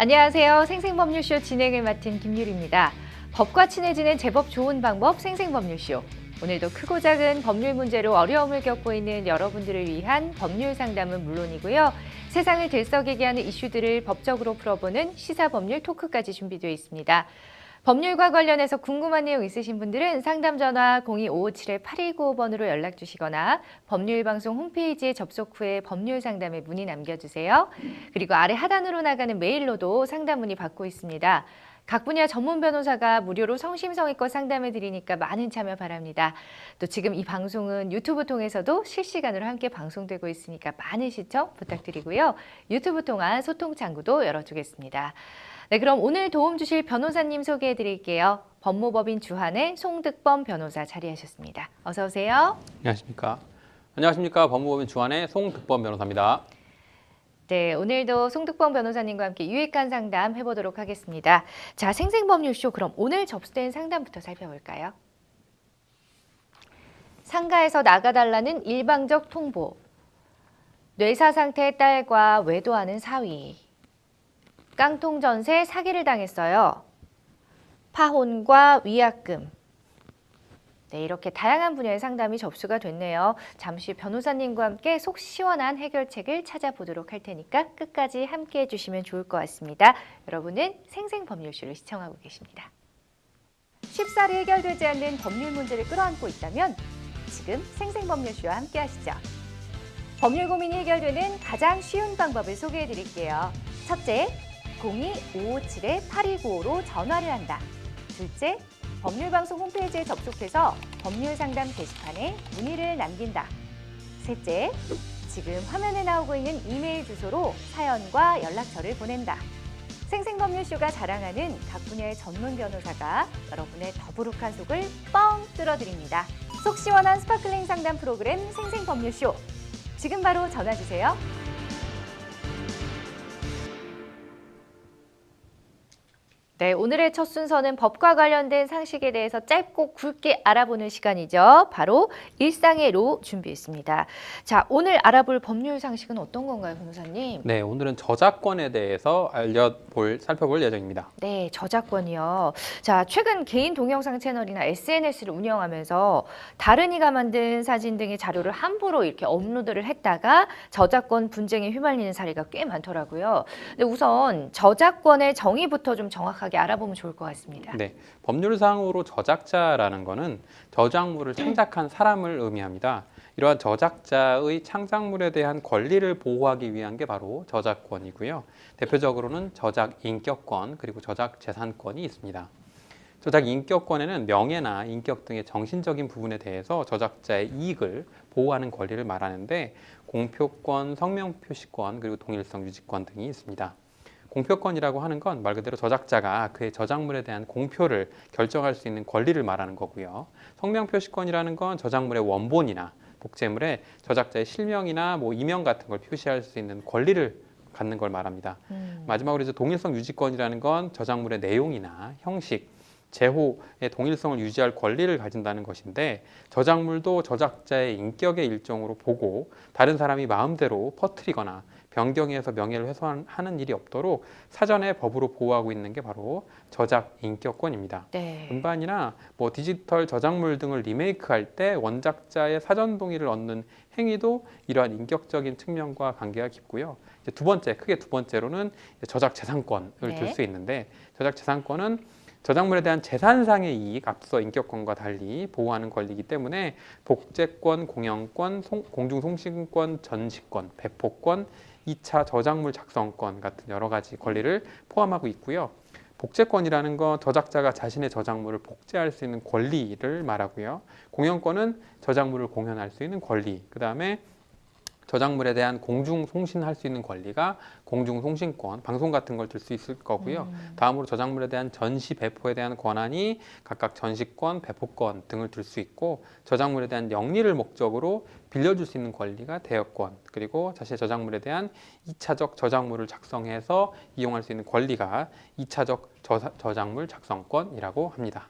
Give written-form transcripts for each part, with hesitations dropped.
안녕하세요. 생생법률쇼 진행을 맡은 김유리입니다. 법과 친해지는 제법 좋은 방법 생생법률쇼. 오늘도 크고 작은 법률 문제로 어려움을 겪고 있는 여러분들을 위한 법률 상담은 물론이고요. 세상을 들썩이게 하는 이슈들을 법적으로 풀어보는 시사법률 토크까지 준비되어 있습니다. 법률과 관련해서 궁금한 내용 있으신 분들은 상담 전화 02-557-8195번으로 연락 주시거나 법률방송 홈페이지에 접속 후에 법률 상담에 문의 남겨주세요. 그리고 아래 하단으로 나가는 메일로도 상담 문의 받고 있습니다. 각 분야 전문 변호사가 무료로 성심성의껏 상담해 드리니까 많은 참여 바랍니다. 또 지금 이 방송은 유튜브 통해서도 실시간으로 함께 방송되고 있으니까 많은 시청 부탁드리고요. 유튜브 통한 소통 창구도 열어두겠습니다. 네, 그럼 오늘 도움 주실 변호사님 소개해 드릴게요. 법무법인 주한의 송득범 변호사 자리하셨습니다. 어서 오세요. 안녕하십니까. 법무법인 주한의 송득범 변호사입니다. 네, 오늘도 송득범 변호사님과 함께 유익한 상담 해보도록 하겠습니다. 자, 생생법률쇼 그럼 오늘 접수된 상담부터 살펴볼까요? 상가에서 나가달라는 일방적 통보, 뇌사 상태의 딸과 외도하는 사위, 깡통 전세 사기를 당했어요. 파혼과 위약금. 네, 이렇게 다양한 분야의 상담이 접수가 됐네요. 잠시 후 변호사님과 함께 속 시원한 해결책을 찾아보도록 할 테니까 끝까지 함께 해주시면 좋을 것 같습니다. 여러분은 생생법률쇼를 시청하고 계십니다. 쉽사리 해결되지 않는 법률 문제를 끌어안고 있다면 지금 생생법률쇼와 함께 하시죠. 법률 고민이 해결되는 가장 쉬운 방법을 소개해 드릴게요. 첫째, 02-557-8295로 전화를 한다. 둘째, 법률방송 홈페이지에 접속해서 법률상담 게시판에 문의를 남긴다. 셋째, 지금 화면에 나오고 있는 이메일 주소로 사연과 연락처를 보낸다. 생생법률쇼가 자랑하는 각 분야의 전문 변호사가 여러분의 더부룩한 속을 뻥 뚫어드립니다. 속 시원한 스파클링 상담 프로그램 생생법률쇼. 지금 바로 전화 주세요. 네, 오늘의 첫 순서는 법과 관련된 상식에 대해서 짧고 굵게 알아보는 시간이죠. 바로 일상의 로 준비했습니다. 자, 오늘 알아볼 법률 상식은 어떤 건가요, 변호사님? 네, 오늘은 저작권에 대해서 살펴볼 예정입니다. 네, 저작권이요. 자, 최근 개인 동영상 채널이나 SNS를 운영하면서 다른 이가 만든 사진 등의 자료를 함부로 이렇게 업로드를 했다가 저작권 분쟁에 휘말리는 사례가 꽤 많더라고요. 근데 우선 저작권의 정의부터 좀 정확하게 알아보면 좋을 것 같습니다. 네, 법률상으로 저작자라는 것은 저작물을 창작한 사람을 의미합니다. 이러한 저작자의 창작물에 대한 권리를 보호하기 위한 게 바로 저작권이고요. 대표적으로는 저작인격권 그리고 저작재산권이 있습니다. 저작인격권에는 명예나 인격 등의 정신적인 부분에 대해서 저작자의 이익을 보호하는 권리를 말하는데 공표권, 성명표시권 그리고 동일성 유지권 등이 있습니다. 공표권이라고 하는 건 말 그대로 저작자가 그의 저작물에 대한 공표를 결정할 수 있는 권리를 말하는 거고요. 성명표시권이라는 건 저작물의 원본이나 복제물에 저작자의 실명이나 이명 같은 걸 표시할 수 있는 권리를 갖는 걸 말합니다. 마지막으로 이제 동일성 유지권이라는 건 저작물의 내용이나 형식, 제호의 동일성을 유지할 권리를 가진다는 것인데 저작물도 저작자의 인격의 일종으로 보고 다른 사람이 마음대로 퍼뜨리거나 변경해서 명예를 훼손하는 일이 없도록 사전에 법으로 보호하고 있는 게 바로 저작인격권입니다. 네. 음반이나 디지털 저작물 등을 리메이크할 때 원작자의 사전 동의를 얻는 행위도 이러한 인격적인 측면과 관계가 깊고요. 이제 크게 두 번째로는 저작재산권을 들 수 있는데 저작재산권은 저작물에 대한 재산상의 이익, 앞서 인격권과 달리 보호하는 권리이기 때문에 복제권, 공연권, 공중송신권, 전시권, 배포권, 2차 저작물 작성권 같은 여러 가지 권리를 포함하고 있고요. 복제권이라는 건 저작자가 자신의 저작물을 복제할 수 있는 권리를 말하고요. 공연권은 저작물을 공연할 수 있는 권리, 그 다음에 저작물에 대한 공중송신할 수 있는 권리가 공중송신권, 방송 같은 걸 들 수 있을 거고요. 다음으로 저작물에 대한 전시, 배포에 대한 권한이 각각 전시권, 배포권 등을 들 수 있고 저작물에 대한 영리를 목적으로 빌려줄 수 있는 권리가 대여권, 그리고 자신의 저작물에 대한 2차적 저작물을 작성해서 이용할 수 있는 권리가 2차적 저작물 작성권이라고 합니다.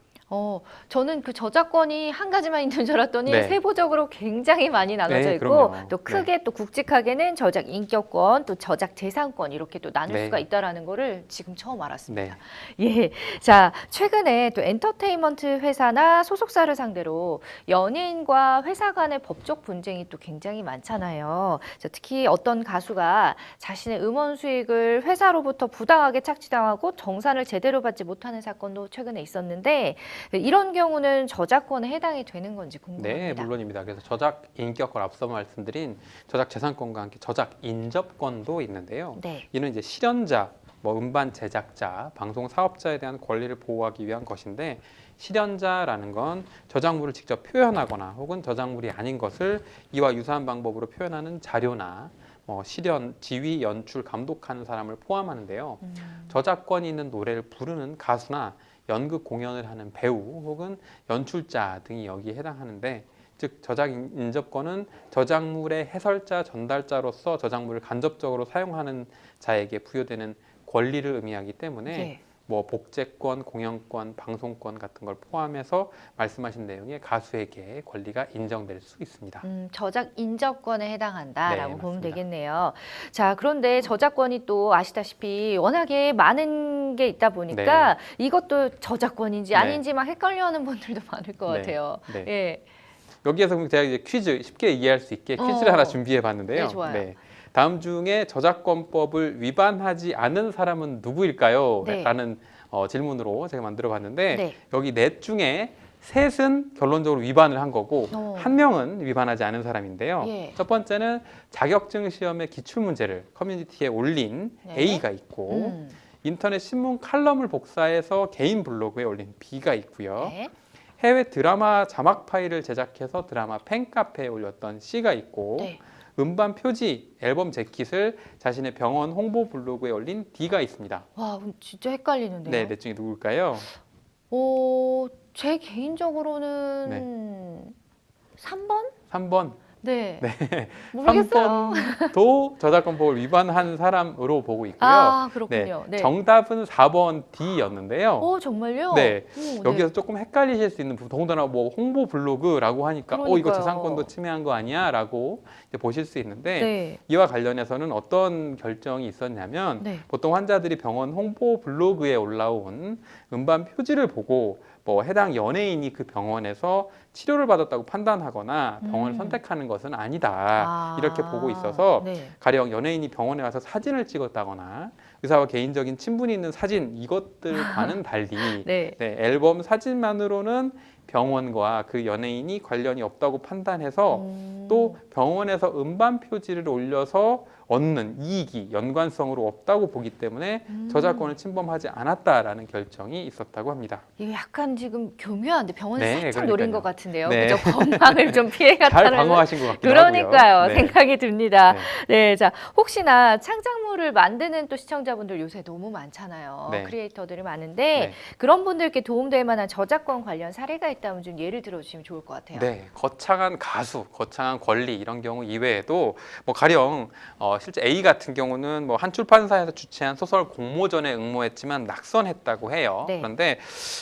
저는 그 저작권이 한 가지만 있는 줄 알았더니 네. 세부적으로 굉장히 많이 나눠져 네, 있고 그럼요. 또 크게 또 굵직하게는 저작 인격권, 또 저작 재산권 이렇게 또 나눌 네. 수가 있다라는 거를 지금 처음 알았습니다. 네. 예. 자, 최근에 또 엔터테인먼트 회사나 소속사를 상대로 연예인과 회사 간의 법적 분쟁이 또 굉장히 많잖아요. 자, 특히 어떤 가수가 자신의 음원 수익을 회사로부터 부당하게 착취당하고 정산을 제대로 받지 못하는 사건도 최근에 있었는데 이런 경우는 저작권에 해당이 되는 건지 네, 궁금합니다. 물론입니다. 그래서 저작 인격권 앞서 말씀드린 저작 재산권과 함께 저작 인접권도 있는데요. 네. 이는 이제 실현자, 음반 제작자, 방송 사업자에 대한 권리를 보호하기 위한 것인데 실현자라는 건 저작물을 직접 표현하거나 혹은 저작물이 아닌 것을 이와 유사한 방법으로 표현하는 자료나 실현, 지휘, 연출, 감독하는 사람을 포함하는데요. 저작권이 있는 노래를 부르는 가수나 연극 공연을 하는 배우 혹은 연출자 등이 여기에 해당하는데 즉 저작 인접권은 저작물의 해설자, 전달자로서 저작물을 간접적으로 사용하는 자에게 부여되는 권리를 의미하기 때문에 네. 복제권, 공연권, 방송권 같은 걸 포함해서 말씀하신 내용의 가수에게 권리가 인정될 수 있습니다. 저작 인접권에 해당한다라고 네, 보면 맞습니다. 되겠네요. 자, 그런데 저작권이 또 아시다시피 워낙에 많은 게 있다 보니까 이것도 저작권인지 네. 아닌지 막 헷갈려하는 분들도 많을 것 네. 같아요. 네. 예. 여기에서 그럼 제가 이제 퀴즈 쉽게 이해할 수 있게 퀴즈를 하나 준비해 봤는데요. 네, 좋아요. 다음 중에 저작권법을 위반하지 않은 사람은 누구일까요? 네. 라는 질문으로 제가 만들어 봤는데 네. 여기 넷 중에 셋은 결론적으로 위반을 한 거고 한 명은 위반하지 않은 사람인데요. 예. 첫 번째는 자격증 시험의 기출 문제를 커뮤니티에 올린 네. A가 있고 인터넷 신문 칼럼을 복사해서 개인 블로그에 올린 B가 있고요. 네. 해외 드라마 자막 파일을 제작해서 드라마 팬카페에 올렸던 C가 있고 네. 음반 표지, 앨범 재킷을 자신의 병원 홍보 블로그에 올린 D가 있습니다. 와, 진짜 헷갈리는데요. 네, 넷 중에 누굴까요? 제 개인적으로는 3번? 3번. 네. 네. 모르겠어요. 3번도 저작권법을 위반한 사람으로 보고 있고요. 아, 그렇군요. 네. 정답은 4번 D였는데요. 정말요? 네. 오, 여기서 조금 헷갈리실 수 있는 부분, 더군다나 홍보 블로그라고 하니까 이거 그러니까요. 재산권도 침해한 거 아니야? 라고 이제 보실 수 있는데 네. 이와 관련해서는 어떤 결정이 있었냐면 네. 보통 환자들이 병원 홍보 블로그에 올라온 음반 표지를 보고 해당 연예인이 그 병원에서 치료를 받았다고 판단하거나 병원을 선택하는 것은 아니다. 이렇게 보고 있어서 네. 가령 연예인이 병원에 와서 사진을 찍었다거나 의사와 개인적인 친분이 있는 사진 이것들과는 달리 네. 앨범 사진만으로는 병원과 그 연예인이 관련이 없다고 판단해서 또 병원에서 음반 표지를 올려서 얻는 이익이 연관성으로 없다고 보기 때문에 저작권을 침범하지 않았다라는 결정이 있었다고 합니다. 이게 약간 지금 교묘한데 병원에 네, 살짝 노린 그러니까요. 것 같은데요. 네. 그죠? 건강을 좀 피해갔다는. 잘 방어하신 것 같기도 그러니까요. 하고요. 네. 생각이 듭니다. 네. 네, 자, 혹시나 창작물을 만드는 또 시청자분들 요새 너무 많잖아요. 네. 크리에이터들이 많은데 네. 그런 분들께 도움될 만한 저작권 관련 사례가 있다면 좀 예를 들어주시면 좋을 것 같아요. 네, 거창한 가수, 거창한 권리 이런 경우 이외에도 가령 실제 A 같은 경우는 한 출판사에서 주최한 소설 공모전에 응모했지만 낙선했다고 해요. 네. 그런데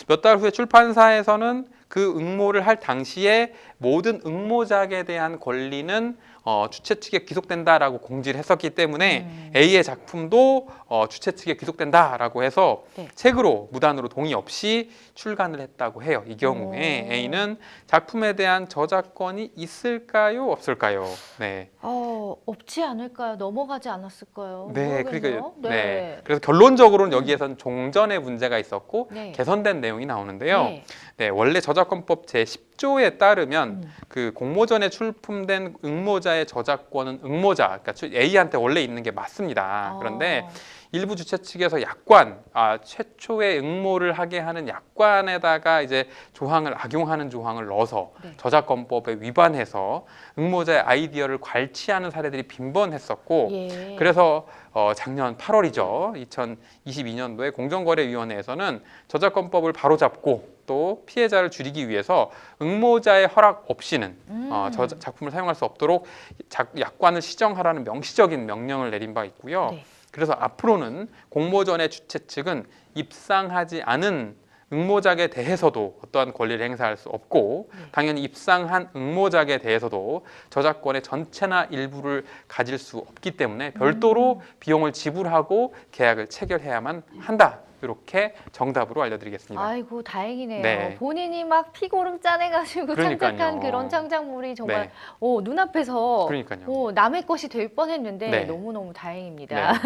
몇 달 후에 출판사에서는 그 응모를 할 당시에 모든 응모작에 대한 권리는 주최 측에 귀속된다라고 공지를 했었기 때문에 A의 작품도 주최 측에 귀속된다라고 해서 네. 책으로 무단으로 동의 없이 출간을 했다고 해요. 이 경우에 A는 작품에 대한 저작권이 있을까요, 없을까요? 네. 없지 않을까요? 넘어가지 않았을까요? 네, 모르겠네요. 네. 그래서 결론적으로는 여기에선 종전의 문제가 있었고 네. 개선된 내용이 나오는데요. 네. 네, 원래 저작권법 제10조에 따르면 그 공모전에 출품된 응모자의 저작권은 응모자, 그러니까 A한테 원래 있는 게 맞습니다. 그런데 일부 주최 측에서 약관, 최초의 응모를 하게 하는 약관에다가 이제 조항을 악용하는 조항을 넣어서 네. 저작권법에 위반해서 응모자의 아이디어를 괄치하는 사례들이 빈번했었고 예. 그래서 작년 8월이죠. 2022년도에 공정거래위원회에서는 저작권법을 바로잡고 또 피해자를 줄이기 위해서 응모자의 허락 없이는 작품을 사용할 수 없도록 약관을 시정하라는 명시적인 명령을 내린 바 있고요. 네. 그래서 앞으로는 공모전의 주최 측은 입상하지 않은 응모작에 대해서도 어떠한 권리를 행사할 수 없고 당연히 입상한 응모작에 대해서도 저작권의 전체나 일부를 가질 수 없기 때문에 별도로 비용을 지불하고 계약을 체결해야만 한다. 이렇게 정답으로 알려드리겠습니다. 아이고 다행이네요. 네. 본인이 막 피고름 짜내가지고 그러니까요. 창작한 그런 창작물이 정말 네. 눈앞에서 그러니까요. 남의 것이 될 뻔했는데 네. 너무너무 다행입니다. 네.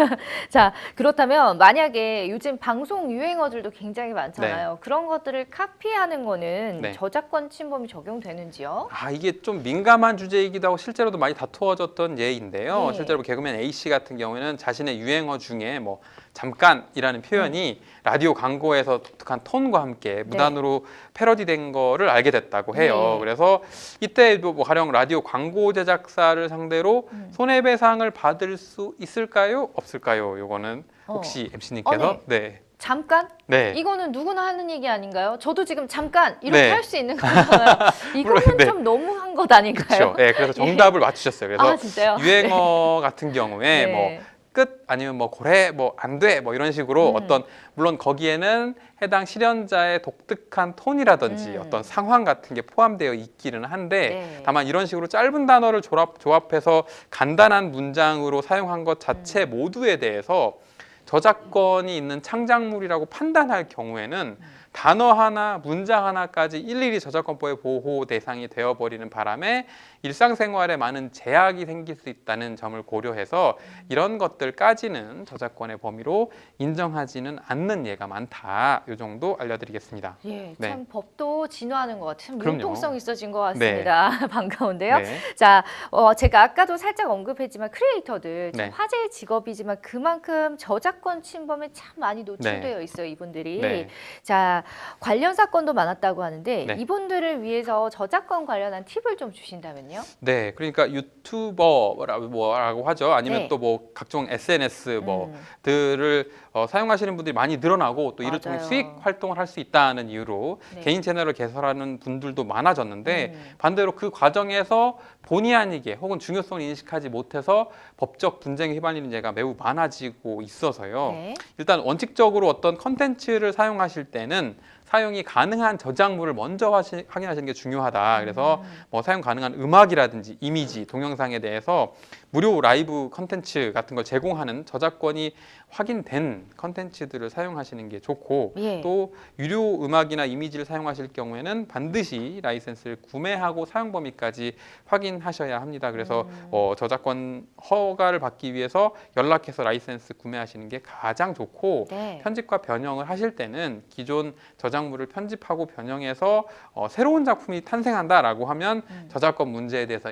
자, 그렇다면 만약에 요즘 방송 유행어들도 굉장히 많잖아요. 그런 것들을 카피하는 거는 네. 저작권 침범이 적용되는지요? 이게 좀 민감한 주제이기도 하고 실제로도 많이 다투어졌던 예인데요. 네. 실제로 개그맨 A씨 같은 경우에는 자신의 유행어 중에 뭐 잠깐이라는 표현이 라디오 광고에서 독특한 톤과 함께 무단으로 패러디된 거를 알게 됐다고 해요. 네. 그래서 이때도 뭐 가령 라디오 광고 제작사를 상대로 손해배상을 받을 수 있을까요? 없을까요? 요거는 혹시 MC님께서 네. 잠깐? 네. 이거는 누구나 하는 얘기 아닌가요? 저도 지금 잠깐 이렇게 네. 할 수 있는 거잖아요. 이거는 네. 좀 너무한 것 아닌가요? 그렇죠. 네, 그래서 정답을 맞추셨어요. 그래서 진짜요? 유행어 같은 경우에 네. 뭐 끝 아니면 뭐 고래 뭐 안 돼 뭐 이런 식으로 어떤 물론 거기에는 해당 실현자의 독특한 톤이라든지 어떤 상황 같은 게 포함되어 있기는 한데 다만 이런 식으로 짧은 단어를 조합해서 간단한 문장으로 사용한 것 자체 모두에 대해서 저작권이 있는 창작물이라고 판단할 경우에는 단어 하나, 문장 하나까지 일일이 저작권법의 보호 대상이 되어버리는 바람에 일상생활에 많은 제약이 생길 수 있다는 점을 고려해서 이런 것들까지는 저작권의 범위로 인정하지는 않는 예가 많다. 이 정도 알려드리겠습니다. 예, 네. 참 법도 진화하는 것 같아요. 참 그럼요. 융통성 있어진 것 같습니다. 반가운데요. 네. 자, 제가 아까도 살짝 언급했지만 크리에이터들 참 네. 화제의 직업이지만 그만큼 저작권 침범에 참 많이 노출되어 있어요, 이분들이. 네. 자, 관련 사건도 많았다고 하는데 네. 이분들을 위해서 저작권 관련한 팁을 좀 주신다면요? 네, 그러니까 유튜버라고 하죠. 아니면 네. 또 뭐 각종 SNS 뭐들을 사용하시는 분들이 많이 늘어나고 또 이를 통해 맞아요. 수익 활동을 할 수 있다는 이유로 네. 개인 채널을 개설하는 분들도 많아졌는데 반대로 그 과정에서 본의 아니게 혹은 중요성을 인식하지 못해서 법적 분쟁에 휘말리는 예가 매우 많아지고 있어서요. 네. 일단 원칙적으로 어떤 컨텐츠를 사용하실 때는 사용이 가능한 저작물을 먼저 확인하시는 게 중요하다. 그래서 뭐 사용 가능한 음악이라든지 이미지, 동영상에 대해서 무료 라이브 컨텐츠 같은 걸 제공하는 저작권이 확인된 컨텐츠들을 사용하시는 게 좋고 예. 또 유료 음악이나 이미지를 사용하실 경우에는 반드시 라이센스를 구매하고 사용 범위까지 확인하셔야 합니다. 그래서 저작권 허가를 받기 위해서 연락해서 라이센스 구매하시는 게 가장 좋고 네. 편집과 변형을 하실 때는 기존 저작물을 편집하고 변형해서 새로운 작품이 탄생한다라고 하면 저작권 문제에 대해서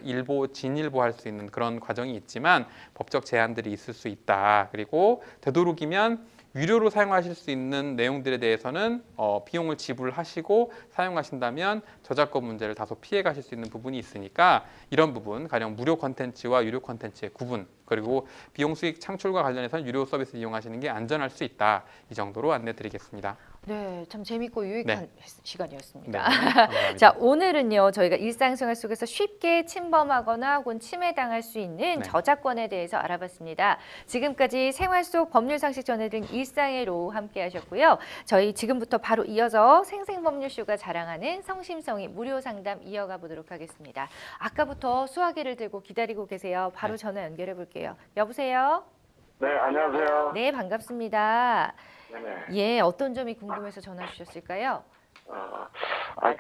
진일보할 수 있는 그런 과정이 있지만 법적 제한들이 있을 수 있다. 그리고 되도록이면 유료로 사용하실 수 있는 내용들에 대해서는 비용을 지불하시고 사용하신다면 저작권 문제를 다소 피해 가실 수 있는 부분이 있으니까 이런 부분, 가령 무료 컨텐츠와 유료 컨텐츠의 구분, 그리고 비용 수익 창출과 관련해서는 유료 서비스 이용하시는 게 안전할 수 있다. 이 정도로 안내 드리겠습니다. 네, 참 재밌고 유익한 시간이었습니다. 감사합니다. 자, 오늘은요, 저희가 일상생활 속에서 쉽게 침범하거나 혹은 침해당할 수 있는 저작권에 대해서 알아봤습니다. 지금까지 생활 속 법률 상식 전해드린 일상의 로 함께 하셨고요. 저희 지금부터 바로 이어서 생생법률쇼가 자랑하는 성심성의 무료 상담 이어가 보도록 하겠습니다. 아까부터 수화기를 들고 기다리고 계세요. 바로 전화 연결해 볼게요. 여보세요? 네, 안녕하세요. 네, 반갑습니다. 네네. 예, 어떤 점이 궁금해서 전화 주셨을까요?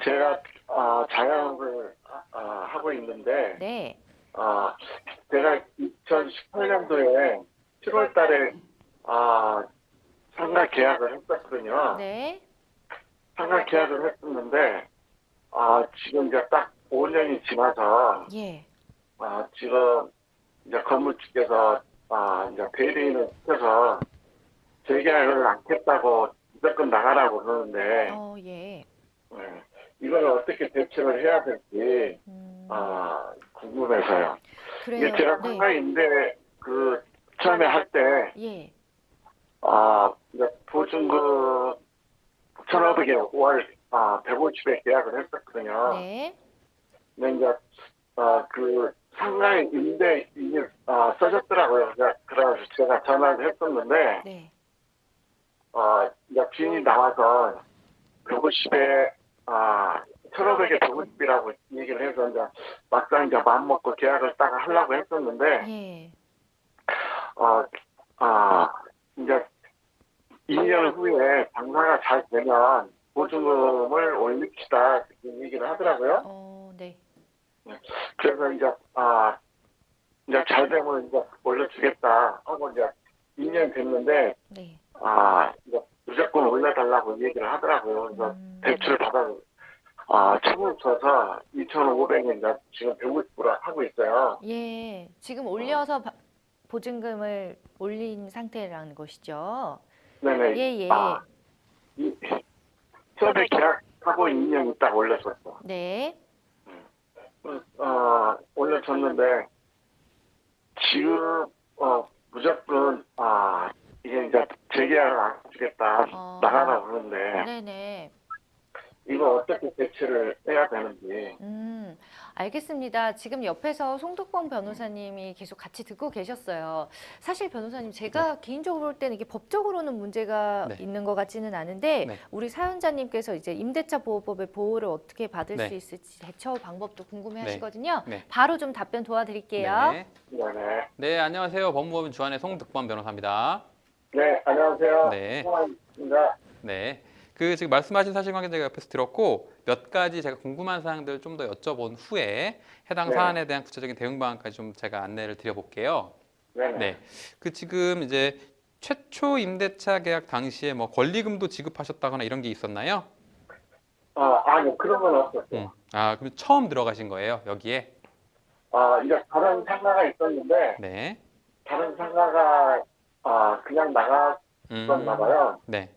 제가 자영업을 하고 있는데, 네. 제가 2018년도에 7월 달에 상가 계약을 했었거든요. 네. 상가 계약을 했었는데, 지금 이제 딱 5년이 지나서, 예. 지금 이제 건물주께서 이제 대리인을 시켜서 재계약을 않겠다고 무조건 나가라고 그러는데, 예. 이걸 어떻게 대처를 해야 될지 궁금해서요. 그래요. 이게 제가 네. 상가인데 처음에 할 때 예. 이제 보증금 1,500에 5월 150에 계약을 했었거든요. 네. 근데 이제 상가의 임대 이게 써졌더라고요. 그래서 제가 전화를 했었는데 네. 이제 주인이 나와서 150에 1,500에 150이라고 얘기를 해서 이제 막상 이제 마음 먹고 계약을 딱 하려고 했었는데 예. 이제 2년 후에 장사가 잘 되면 보증금을 올립시다 이렇게 얘기를 하더라고요. 네. 그래서 이제 잘 되면 이제 올려주겠다 하고 이제 2년 됐는데 네. 이제 무조건 올려달라고 얘기를 하더라고요. 그래서 대출 받아 최고 쳐서 2,500에 이제 지금 150% 하고 있어요. 예. 지금 올려서 보증금을 올린 상태라는 것이죠. 네네. 예, 예. 처음에 계약하고 2년 있다가 올렸었어. 네. 올려줬는데 지금 무조건 이게 이제 재계약을 안 주겠다 나가라고 그러는데 네네. 이거 어떻게 대처를 해야 되는지. 알겠습니다. 지금 옆에서 송득범 변호사님이 계속 같이 듣고 계셨어요. 사실 변호사님, 제가 개인적으로 볼 때는 이게 법적으로는 문제가 네. 있는 것 같지는 않은데 네. 우리 사연자님께서 이제 임대차 보호법의 보호를 어떻게 받을 네. 수 있을지 대처 방법도 궁금해하시거든요. 네. 바로 좀 답변 도와드릴게요. 네. 네네. 네, 안녕하세요. 법무법인 주한의 송득범 변호사입니다. 네, 안녕하세요. 네. 고맙습니다. 네. 지금 말씀하신 사실관계 제가 옆에서 들었고 몇 가지 제가 궁금한 사항들 좀 더 여쭤본 후에 해당 네. 사안에 대한 구체적인 대응 방안까지 좀 제가 안내를 드려볼게요. 네네. 네. 지금 이제 최초 임대차 계약 당시에 뭐 권리금도 지급하셨다거나 이런 게 있었나요? 아니요, 그런 건 없었어요. 그럼 처음 들어가신 거예요, 여기에? 이제 다른 상가가 있었는데, 네. 다른 상가가, 그냥 나갔었나 봐요. 네.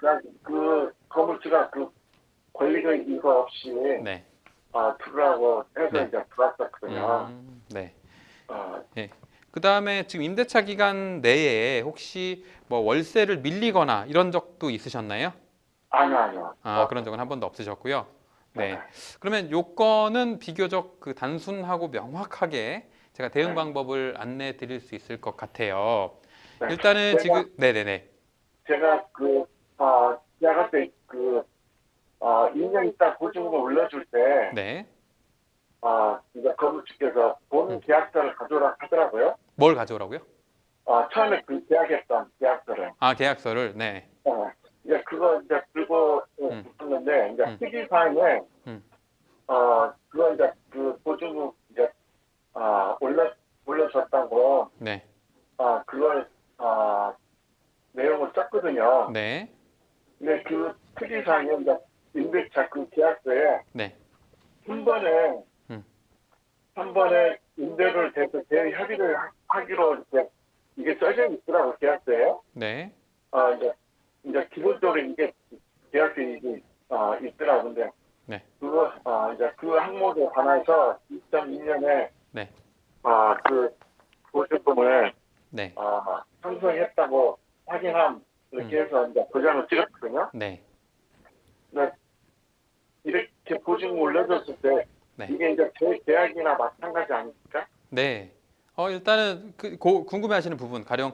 그냥 그 건물주가 그 권리금 이거 없이, 네. 들으라고 해서 네. 이제 들어왔었거든요. 네. 어, 그 다음에 지금 임대차 기간 내에 혹시 뭐 월세를 밀리거나 이런 적도 있으셨나요? 아니요. 그런 적은 한 번도 없으셨고요. 네. 그러면 요건은 비교적 단순하고 명확하게 제가 대응 네. 방법을 안내해 드릴 수 있을 것 같아요. 네. 일단은 지금, 네네네. 제가 계약할 때 2년 있다 보증금을 올려줄 때, 네. 이제 건물주께서 본 계약서를 가져오라 하더라고요. 뭘 가져오라고요? 처음에 그 계약했던 계약서를. 계약서를, 네. 이제 그거 이제 들고 있었는데, 이제 특이사항에, 그거 이제 그 보증금 이제, 올려줬다고, 네. 그걸, 내용을 썼거든요. 네. 근데 그 특이사항에 이제 임대차 그 계약서에 네. 한 번에 임대료를 대서 대협의를 하기로 이게 써져 있더라고 계약서에. 네. 이제 기본적으로 이게 계약서 이게 있더라고. 근데 네. 그거 이제 그 항목에 관해서 2002년에 네. 그 보증금을 네. 상승했다고 확인함 이렇게 해서 이제 도장을 찍었거든요. 네. 근데 이렇게 보증금 올려줬을 때 네. 이게 이제 제 계약이나 마찬가지 아닙니까? 네. 일단은 궁금해하시는 부분, 가령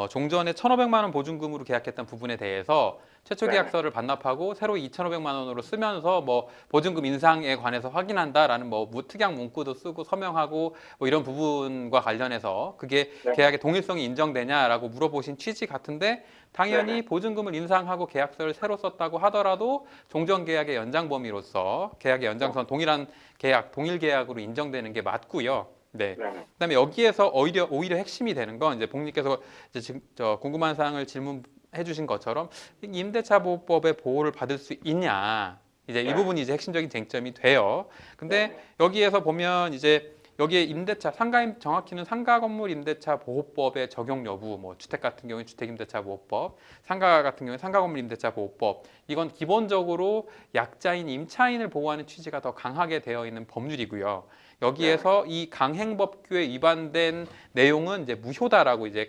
종전에 1,500만 원 보증금으로 계약했던 부분에 대해서 최초 네. 계약서를 반납하고 새로 2,500만 원으로 쓰면서 뭐 보증금 인상에 관해서 확인한다라는 뭐 특약 문구도 쓰고 서명하고 뭐 이런 부분과 관련해서 그게 네. 계약의 동일성이 인정되냐라고 물어보신 취지 같은데, 당연히 네. 보증금을 인상하고 계약서를 새로 썼다고 하더라도 종전 계약의 연장 범위로서 계약의 연장선 동일한 계약, 동일 계약으로 인정되는 게 맞고요. 네. 그다음에 여기에서 오히려 핵심이 되는 건 이제 복님께서 이제 지금 궁금한 사항을 질문해 주신 것처럼 임대차 보호법의 보호를 받을 수 있냐, 이제 이 부분이 이제 핵심적인 쟁점이 돼요. 근데 여기에서 보면 이제 여기에 임대차 정확히는 상가 건물 임대차 보호법의 적용 여부, 뭐 주택 같은 경우에 주택 임대차 보호법, 상가 같은 경우에 상가 건물 임대차 보호법, 이건 기본적으로 약자인 임차인을 보호하는 취지가 더 강하게 되어 있는 법률이고요. 여기에서 이 강행법규에 위반된 내용은 이제 무효다라고, 이제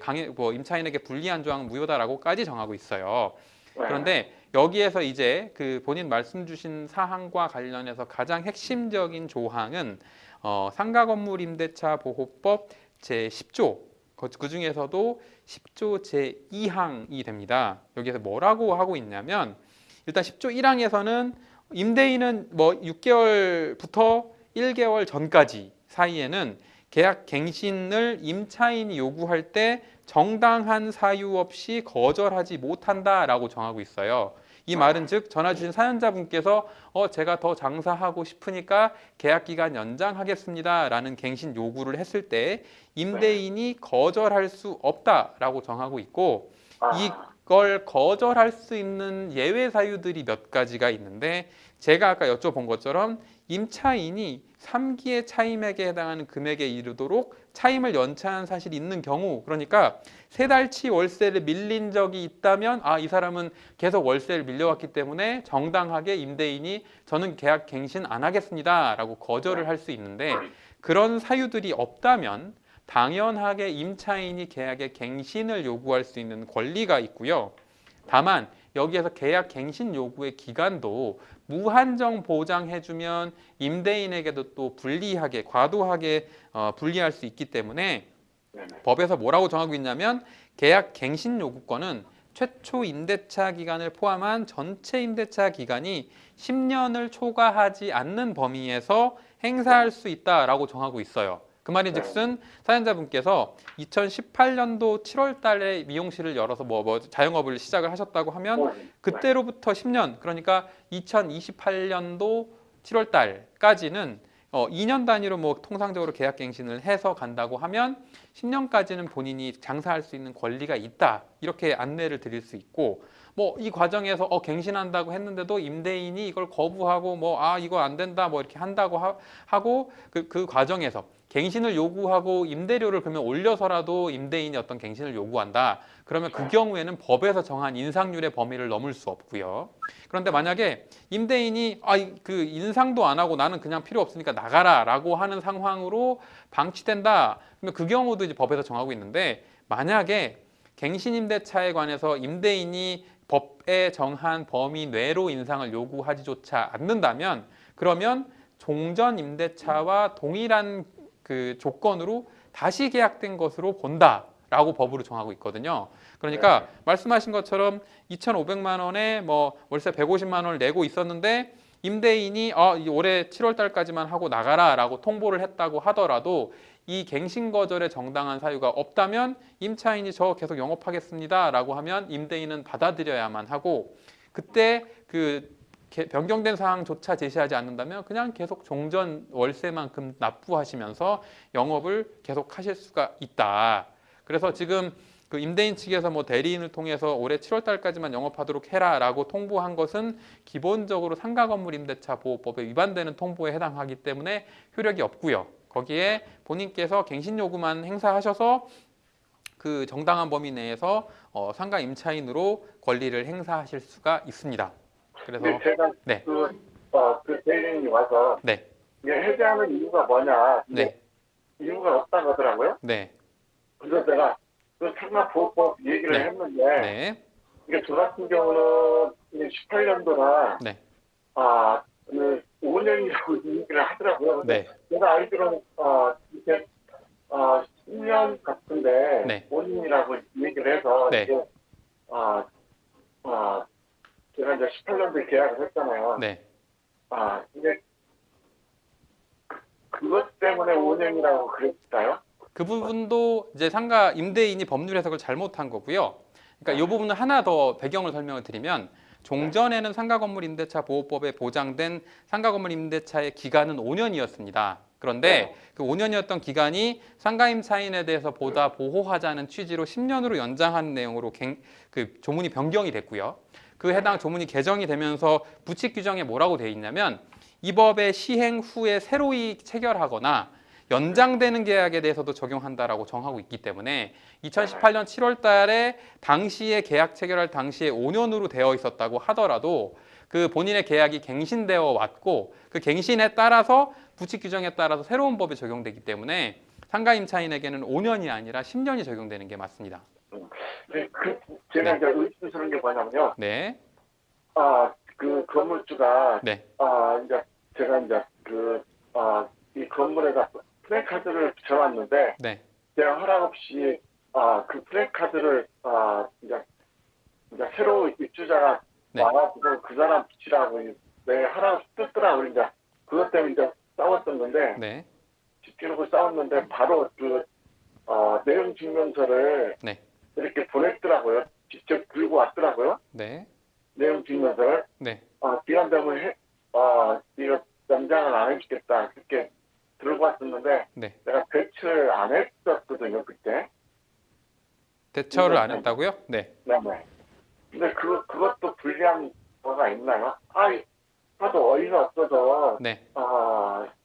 임차인에게 불리한 조항은 무효다라고까지 정하고 있어요. 그런데 여기에서 이제 그 본인 말씀 주신 사항과 관련해서 가장 핵심적인 조항은 상가 건물 임대차 보호법 제 10조 그 중에서도 10조 제2항이 됩니다. 여기서 뭐라고 하고 있냐면 일단 10조 1항에서는 임대인은 뭐 6개월부터 1개월 전까지 사이에는 계약 갱신을 임차인이 요구할 때 정당한 사유 없이 거절하지 못한다라고 정하고 있어요. 이 말은 즉 전화 주신 사연자분께서 제가 더 장사하고 싶으니까 계약 기간 연장하겠습니다라는 갱신 요구를 했을 때 임대인이 거절할 수 없다라고 정하고 있고 이걸 거절할 수 있는 예외 사유들이 몇 가지가 있는데 제가 아까 여쭤본 것처럼 임차인이 3기의 차임액에 해당하는 금액에 이르도록 차임을 연차한 사실이 있는 경우 그러니까 3달치 월세를 밀린 적이 있다면 이 사람은 계속 월세를 밀려왔기 때문에 정당하게 임대인이 저는 계약 갱신 안 하겠습니다 라고 거절을 할 수 있는데 그런 사유들이 없다면 당연하게 임차인이 계약의 갱신을 요구할 수 있는 권리가 있고요. 다만 여기에서 계약 갱신 요구의 기간도 무한정 보장해주면 임대인에게도 또 불리하게 과도하게 불리할 수 있기 때문에 법에서 뭐라고 정하고 있냐면 계약 갱신 요구권은 최초 임대차 기간을 포함한 전체 임대차 기간이 10년을 초과하지 않는 범위에서 행사할 수 있다라고 정하고 있어요. 그 말인즉슨 사연자분께서 2018년도 7월 달에 미용실을 열어서 자영업을 시작을 하셨다고 하면 그때로부터 10년 그러니까 2028년도 7월 달까지는 2년 단위로 통상적으로 계약 갱신을 해서 간다고 하면 10년까지는 본인이 장사할 수 있는 권리가 있다 이렇게 안내를 드릴 수 있고 이 과정에서 갱신한다고 했는데도 임대인이 이걸 거부하고 이거 안 된다 이렇게 한다고 하고 그 과정에서 갱신을 요구하고 임대료를 그러면 올려서라도 임대인이 어떤 갱신을 요구한다. 그러면 그 경우에는 법에서 정한 인상률의 범위를 넘을 수 없고요. 그런데 만약에 임대인이 그 인상도 안 하고 나는 그냥 필요 없으니까 나가라라고 하는 상황으로 방치된다. 그러면 그 경우도 이제 법에서 정하고 있는데 만약에 갱신 임대차에 관해서 임대인이 법에 정한 범위 내로 인상을 요구하지조차 않는다면 그러면 종전 임대차와 동일한 그 조건으로 다시 계약된 것으로 본다라고 법으로 정하고 있거든요. 그러니까 말씀하신 것처럼 2,500만 원에 월세 150만 원을 내고 있었는데 임대인이 올해 7월 달까지만 하고 나가라라고 통보를 했다고 하더라도 이 갱신 거절의 정당한 사유가 없다면 임차인이 저 계속 영업하겠습니다라고 하면 임대인은 받아들여야만 하고 그때 그 변경된 사항조차 제시하지 않는다면 그냥 계속 종전 월세만큼 납부하시면서 영업을 계속 하실 수가 있다. 그래서 지금 그 임대인 측에서 대리인을 통해서 올해 7월 달까지만 영업하도록 해라라고 통보한 것은 기본적으로 상가건물 임대차 보호법에 위반되는 통보에 해당하기 때문에 효력이 없고요. 거기에 본인께서 갱신 요구만 행사하셔서 그 정당한 범위 내에서 상가 임차인으로 권리를 행사하실 수가 있습니다. 그래서 제가 그 대리인이 와서 이게 해제하는 이유가 뭐냐 이유가 없다고 하더라고요. 그래서 제가 그 상가보호법 얘기를 했는데 이게 저 같은 경우는 18년도나 그 5년이라고 얘기를 하더라고요. 제가 알기로는 이렇게 10년 같은데 5년이라고 얘기를 해서 이게 제가 이제 18년도에 계약을 했잖아요. 이게 그것 때문에 5년이라고 그랬을까요? 그 부분도 이제 상가 임대인이 법률 해석을 잘못한 거고요. 그러니까 이 부분은 하나 더 배경을 설명을 드리면 종전에는 상가건물 임대차 보호법에 보장된 상가건물 임대차의 기간은 5년이었습니다. 그런데 그 5년이었던 기간이 상가임차인에 대해서 보다 보호하자는 취지로 10년으로 연장하는 내용으로 그 조문이 변경이 됐고요. 그 해당 조문이 개정이 되면서 부칙 규정에 뭐라고 되어 있냐면 이 법의 시행 후에 새로이 체결하거나 연장되는 계약에 대해서도 적용한다라고 정하고 있기 때문에 2018년 7월 달에 당시에 계약 체결할 당시에 5년으로 되어 있었다고 하더라도 그 본인의 계약이 갱신되어 왔고 그 갱신에 따라서 부칙 규정에 따라서 새로운 법이 적용되기 때문에 상가 임차인에게는 5년이 아니라 10년이 적용되는 게 맞습니다. 제가 이제 의심스러운 게 뭐냐면요. 그 건물주가 이제 제가 이제 이 건물에다 플래카드를 붙여놨는데 제가 허락 없이 그 플래카드를 이제 새로 입주자가 네. 와가지고 그 사람 붙이라고 내 하라고 뜯더라고. 이제 그것 때문에 이제 싸웠던 건데 네. 지키려고 싸웠는데 바로 내용 증명서를 네. 이렇게 보냈더라고요. 직접 들고 왔더라고요. 네. 내용 증명서를. 네. 기간 되면 이거 연장을 안 해주겠다. 그렇게 들고 왔었는데 네. 내가 대처를 안 했었거든요, 그때. 대처를 안 했다고요? 네. 네네. 근데 그것도 불리한 거가 있나요? 하도 어이가 없어서, 네.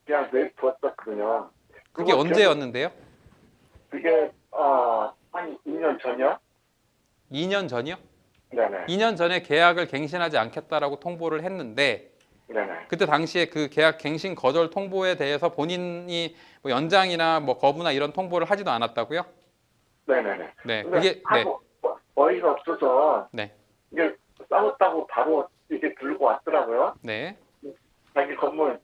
그냥 내두었었거든요. 그게 언제였는데요? 그게, 한 2년 전이요? 2년 전이요? 네네. 2년 전에 계약을 갱신하지 않겠다라고 통보를 했는데 네네. 그때 당시에 그 계약 갱신 거절 통보에 대해서 본인이 뭐 연장이나 뭐 거부나 이런 통보를 하지도 않았다고요? 네네네. 네. 근데 그게 하도 어이가 없어서, 네. 이게 싸웠다고 바로 이렇게 들고 왔더라고요. 네. 자기 건물,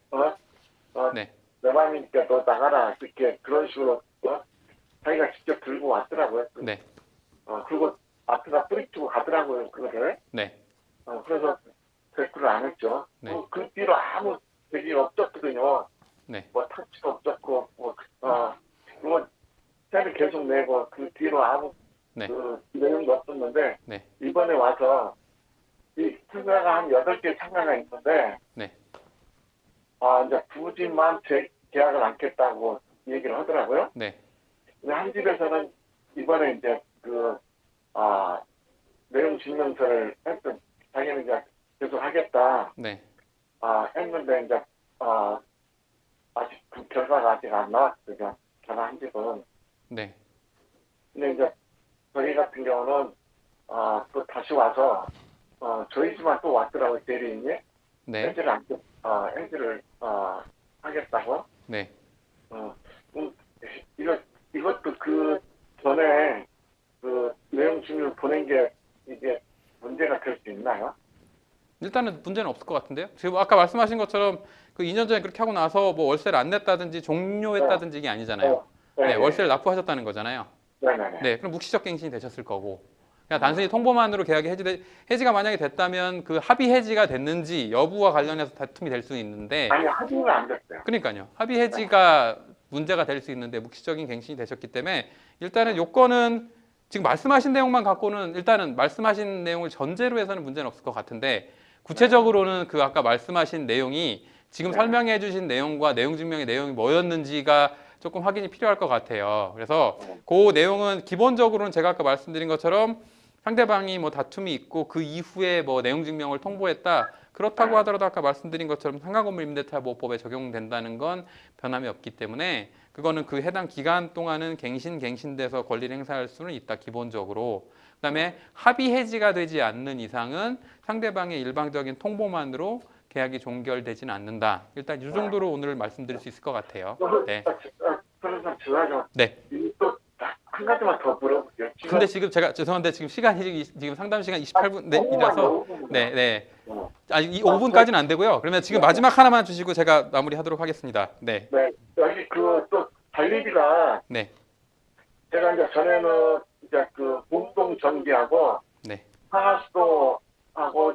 네. 내 맘이니까 너 나가라. 이렇게 그런 식으로, 자기가 직접 들고 왔더라고요. 네. 그리고 앞에다 뿌리치고 가더라고요, 그거를. 네. 그래서 대꾸를 안 했죠. 네. 그 뒤로 아무 얘기 없었거든요. 네. 뭐 타치도 없었고, 그거 세를 계속 내고 그 뒤로 아무 네. 그 내용도 없었는데 네. 이번에 와서 이 상가가 한 8개 상가가 있는데 네. 이제 두 집만 재계약을 않겠다고 얘기를 하더라고요. 네. 근데 한 집에서는 이번에 이제 내용 증명서를 했던 자기는 이제 계속 하겠다 네. 했는데 이제 아직 그 결과가 아직 안 나왔어요. 제가 한 집은. 네. 근데 이제 저희 같은 경우는 또 다시 와서 저희 집만 또 왔더라고요. 대리인이 네. 해지를 하겠다고. 네. 이것도 그 전에 그 내용 증명 보낸 게 이게 문제가 될 수 있나요? 일단은 문제는 없을 것 같은데요. 지금 아까 말씀하신 것처럼 그 2년 전에 그렇게 하고 나서 뭐 월세를 안 냈다든지 종료했다든지 이게 아니잖아요. 네. 월세를 납부하셨다는 거잖아요. 네네네. 네. 그럼 묵시적 갱신이 되셨을 거고. 그냥 단순히 통보만으로 계약이 해지가 만약에 됐다면 그 합의 해지가 됐는지 여부와 관련해서 다툼이 될 수는 있는데 아니, 합의는 안 됐어요. 그러니까요. 합의 해지가 문제가 될 수 있는데 묵시적인 갱신이 되셨기 때문에 일단은 요건은 지금 말씀하신 내용만 갖고는 일단은 말씀하신 내용을 전제로 해서는 문제는 없을 것 같은데 구체적으로는 그 아까 말씀하신 내용이 지금 설명해 주신 내용과 내용 증명의 내용이 뭐였는지가 조금 확인이 필요할 것 같아요. 그래서 그 내용은 기본적으로는 제가 아까 말씀드린 것처럼 상대방이 뭐 다툼이 있고 그 이후에 뭐 내용 증명을 통보했다. 그렇다고 하더라도 아까 말씀드린 것처럼 상가건물 임대차보호법에 적용된다는 건 변함이 없기 때문에 그거는 그 해당 기간 동안은 갱신돼서 권리를 행사할 수는 있다. 기본적으로. 그다음에 합의 해지가 되지 않는 이상은 상대방의 일방적인 통보만으로 계약이 종결되지는 않는다. 일단 이 정도로 오늘 말씀드릴 수 있을 것 같아요. 네. 그래서 제가 네. 또 한 가지만 더 물어볼게요. 근데 지금 제가 죄송한데 지금 시간이 지금 상담 시간 28분 이라서 네, 네. 이 5분까지는 안 되고요. 그러면 지금 마지막 하나만 주시고 제가 마무리하도록 하겠습니다. 네. 네. 여기 또 관리비가 네. 제가 이제 전에는 이제 그 공동 전기하고 네. 상하수도하고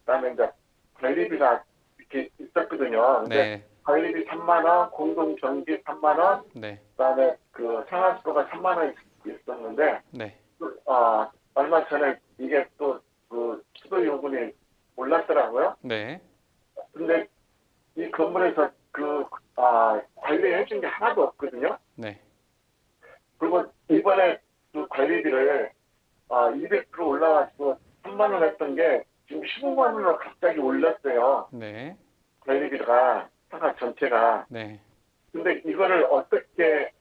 그다음에 이제 관리비가 이렇게 있었거든요. 근데 네. 관리비 3만 원, 공동 전기 3만 원, 네. 그다음에 그 상하수도가 3만 원 있었는데 네. 얼마 전에 이게 또 그 수도 요금이 올랐더라고요. 네. 근데 이 건물에서 그 관리해 준 게 하나도 없거든요. 네. 그리고 이번에 그 관리비를 200% 올라가지고 3만 원 했던 게 지금 15만 원으로 갑자기 올랐어요. 네. 관리비가 상가 전체가. 네. 근데 이거를 어떻게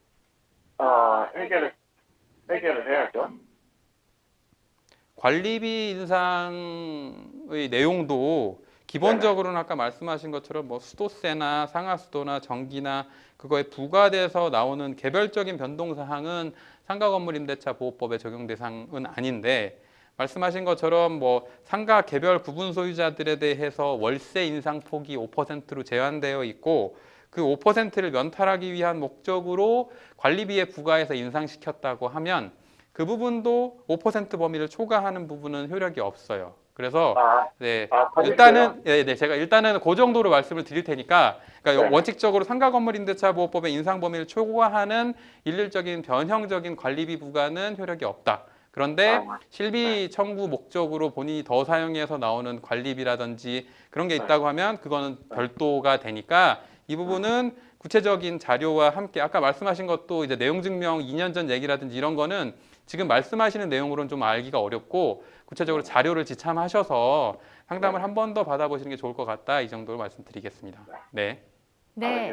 해결을 해야죠? 관리비 인상의 내용도 기본적으로는 아까 말씀하신 것처럼 뭐 수도세나 상하수도나 전기나 그거에 부과돼서 나오는 개별적인 변동 사항은 상가건물임대차보호법의 적용 대상은 아닌데 말씀하신 것처럼 뭐 상가 개별 구분 소유자들에 대해서 월세 인상 폭이 5%로 제한되어 있고 그 5%를 면탈하기 위한 목적으로 관리비에 부과해서 인상시켰다고 하면 그 부분도 5% 범위를 초과하는 부분은 효력이 없어요. 그래서 네, 일단은 제가 일단은 그 정도로 말씀을 드릴 테니까 그러니까 네. 원칙적으로 상가건물임대차보호법의 인상 범위를 초과하는 일률적인 변형적인 관리비 부과는 효력이 없다. 그런데 실비 청구 목적으로 본인이 더 사용해서 나오는 관리비라든지 그런 게 있다고 하면 그거는 별도가 되니까 이 부분은 구체적인 자료와 함께 아까 말씀하신 것도 이제 내용 증명 2년 전 얘기라든지 이런 거는 지금 말씀하시는 내용으로는 좀 알기가 어렵고 구체적으로 자료를 지참하셔서 상담을 한 번 더 받아보시는 게 좋을 것 같다. 이 정도로 말씀드리겠습니다. 네. 네.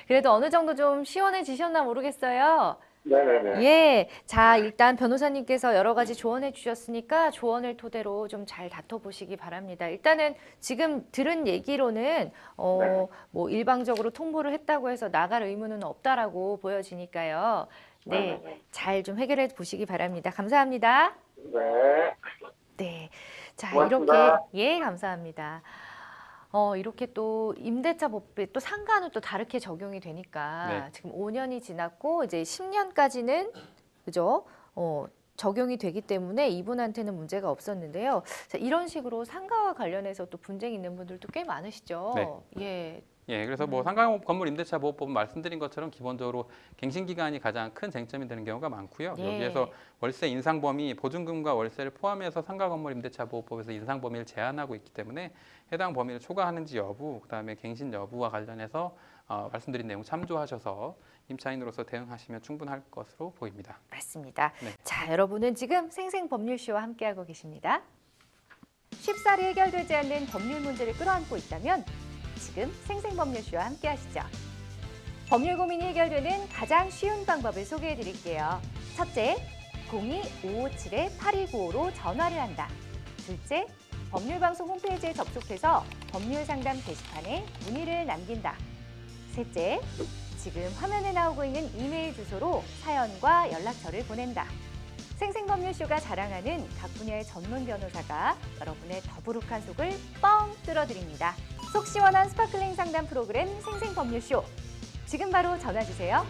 그래도 어느 정도 좀 시원해지셨나 모르겠어요. 네네네. 예. 자, 일단 변호사님께서 여러 가지 조언해 주셨으니까 조언을 토대로 좀 잘 다퉈보시기 바랍니다. 일단은 지금 들은 얘기로는 뭐 일방적으로 통보를 했다고 해서 나갈 의무는 없다라고 보여지니까요. 네. 잘 좀 해결해 보시기 바랍니다. 감사합니다. 네. 네. 자, 고맙습니다. 이렇게 예, 감사합니다. 이렇게 또 임대차 법이 또 상가는 또 다르게 적용이 되니까 네. 지금 5년이 지났고 이제 10년까지는 그죠? 적용이 되기 때문에 이분한테는 문제가 없었는데요. 자, 이런 식으로 상가와 관련해서 또 분쟁이 있는 분들도 꽤 많으시죠. 예. 예, 그래서 뭐 상가건물 임대차 보호법은 말씀드린 것처럼 기본적으로 갱신 기간이 가장 큰 쟁점이 되는 경우가 많고요. 예. 여기에서 월세 인상 범위, 보증금과 월세를 포함해서 상가건물 임대차 보호법에서 인상 범위를 제한하고 있기 때문에 해당 범위를 초과하는지 여부, 그다음에 갱신 여부와 관련해서 말씀드린 내용 참조하셔서 임차인으로서 대응하시면 충분할 것으로 보입니다. 맞습니다. 네. 자, 여러분은 지금 생생법률쇼와 함께하고 계십니다. 쉽사리 해결되지 않는 법률 문제를 끌어안고 있다면 지금 생생법률쇼와 함께하시죠. 법률 고민이 해결되는 가장 쉬운 방법을 소개해 드릴게요. 첫째, 02-557-8295로 전화를 한다. 둘째, 법률방송 홈페이지에 접속해서 법률상담 게시판에 문의를 남긴다. 셋째, 지금 화면에 나오고 있는 이메일 주소로 사연과 연락처를 보낸다. 생생법률쇼가 자랑하는 각 분야의 전문 변호사가 여러분의 더부룩한 속을 뻥 뚫어드립니다. 속 시원한 스파클링 상담 프로그램 생생법률쇼. 지금 바로 전화 주세요.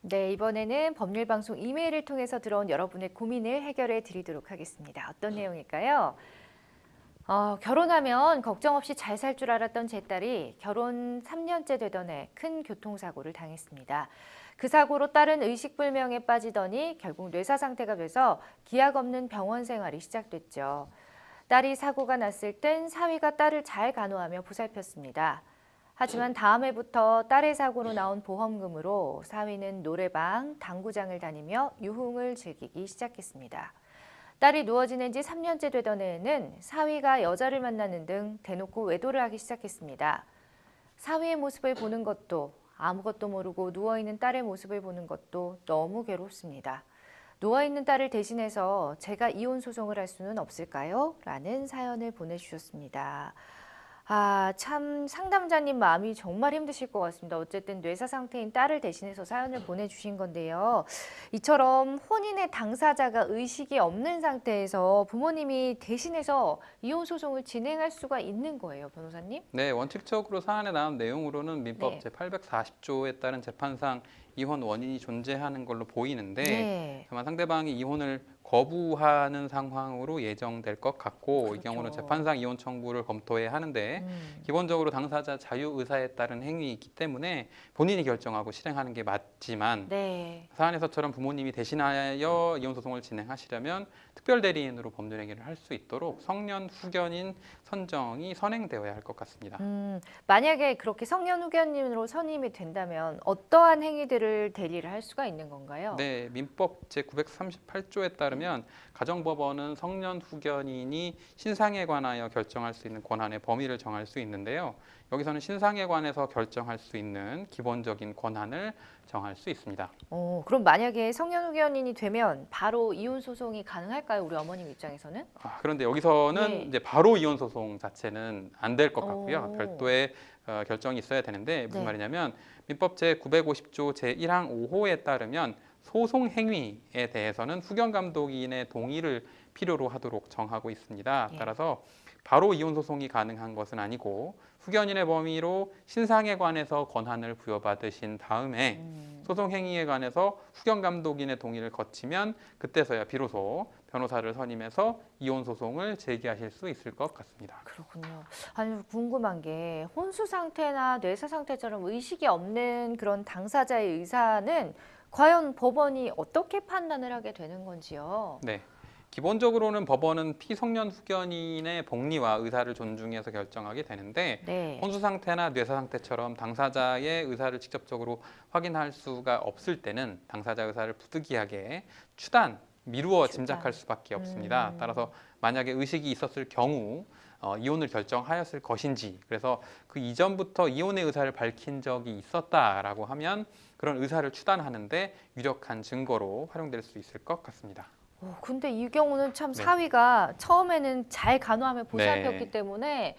네, 이번에는 법률방송 이메일을 통해서 들어온 여러분의 고민을 해결해 드리도록 하겠습니다. 어떤 내용일까요? 결혼하면 걱정 없이 잘 살 줄 알았던 제 딸이 결혼 3년째 되던 해 큰 교통사고를 당했습니다. 그 사고로 딸은 의식불명에 빠지더니 결국 뇌사 상태가 돼서 기약 없는 병원 생활이 시작됐죠. 딸이 사고가 났을 땐 사위가 딸을 잘 간호하며 보살폈습니다. 하지만 다음 해부터 딸의 사고로 나온 보험금으로 사위는 노래방, 당구장을 다니며 유흥을 즐기기 시작했습니다. 딸이 누워 지낸 지 3년째 되던 해에는 사위가 여자를 만나는 등 대놓고 외도를 하기 시작했습니다. 사위의 모습을 보는 것도 아무것도 모르고 누워있는 딸의 모습을 보는 것도 너무 괴롭습니다. 누워있는 딸을 대신해서 제가 이혼 소송을 할 수는 없을까요? 라는 사연을 보내주셨습니다. 참 상담자님 마음이 정말 힘드실 것 같습니다. 어쨌든 뇌사 상태인 딸을 대신해서 사연을 보내주신 건데요. 이처럼 혼인의 당사자가 의식이 없는 상태에서 부모님이 대신해서 이혼 소송을 진행할 수가 있는 거예요, 변호사님? 네, 원칙적으로 사안에 나온 내용으로는 민법 네. 제840조에 따른 재판상 이혼 원인이 존재하는 걸로 보이는데 네. 다만 상대방이 이혼을 거부하는 상황으로 예정될 것 같고 그렇죠. 이 경우는 재판상 이혼 청구를 검토해야 하는데 기본적으로 당사자 자유의사에 따른 행위이기 때문에 본인이 결정하고 실행하는 게 맞지만 네. 사안에서처럼 부모님이 대신하여 이혼 소송을 진행하시려면 특별대리인으로 법률 행위를 할 수 있도록 성년 후견인 선정이 선행되어야 할 것 같습니다. 만약에 그렇게 성년 후견인으로 선임이 된다면 어떠한 행위들을 대리를 할 수가 있는 건가요? 네, 민법 제938조에 따르면 가정법원은 성년 후견인이 신상에 관하여 결정할 수 있는 권한의 범위를 정할 수 있는데요. 여기서는 신상에 관해서 결정할 수 있는 기본적인 권한을 정할 수 있습니다. 그럼 만약에 성년 후견인이 되면 바로 이혼 소송이 가능할까요? 우리 어머님 입장에서는? 그런데 여기서는 네. 이제 바로 이혼 소송 자체는 안 될 것 같고요. 오. 별도의 결정이 있어야 되는데 무슨 네. 말이냐면 민법 제950조 제1항 5호에 따르면 소송 행위에 대해서는 후견 감독인의 동의를 필요로 하도록 정하고 있습니다. 예. 따라서 바로 이혼 소송이 가능한 것은 아니고 후견인의 범위로 신상에 관해서 권한을 부여받으신 다음에 소송 행위에 관해서 후견 감독인의 동의를 거치면 그때서야 비로소 변호사를 선임해서 이혼 소송을 제기하실 수 있을 것 같습니다. 그렇군요. 아니 궁금한 게 혼수 상태나 뇌사 상태처럼 의식이 없는 그런 당사자의 의사는 과연 법원이 어떻게 판단을 하게 되는 건지요? 네. 기본적으로는 법원은 피성년 후견인의 복리와 의사를 존중해서 결정하게 되는데 네. 혼수 상태나 뇌사 상태처럼 당사자의 의사를 직접적으로 확인할 수가 없을 때는 당사자 의사를 부득이하게 미루어 짐작할 수밖에 없습니다. 따라서 만약에 의식이 있었을 경우 이혼을 결정하였을 것인지, 그래서 그 이전부터 이혼의 의사를 밝힌 적이 있었다라고 하면 그런 의사를 추단하는데 유력한 증거로 활용될 수 있을 것 같습니다. 근데 이 경우는 참 네. 사위가 처음에는 잘 간호하며 보살폈기 네. 때문에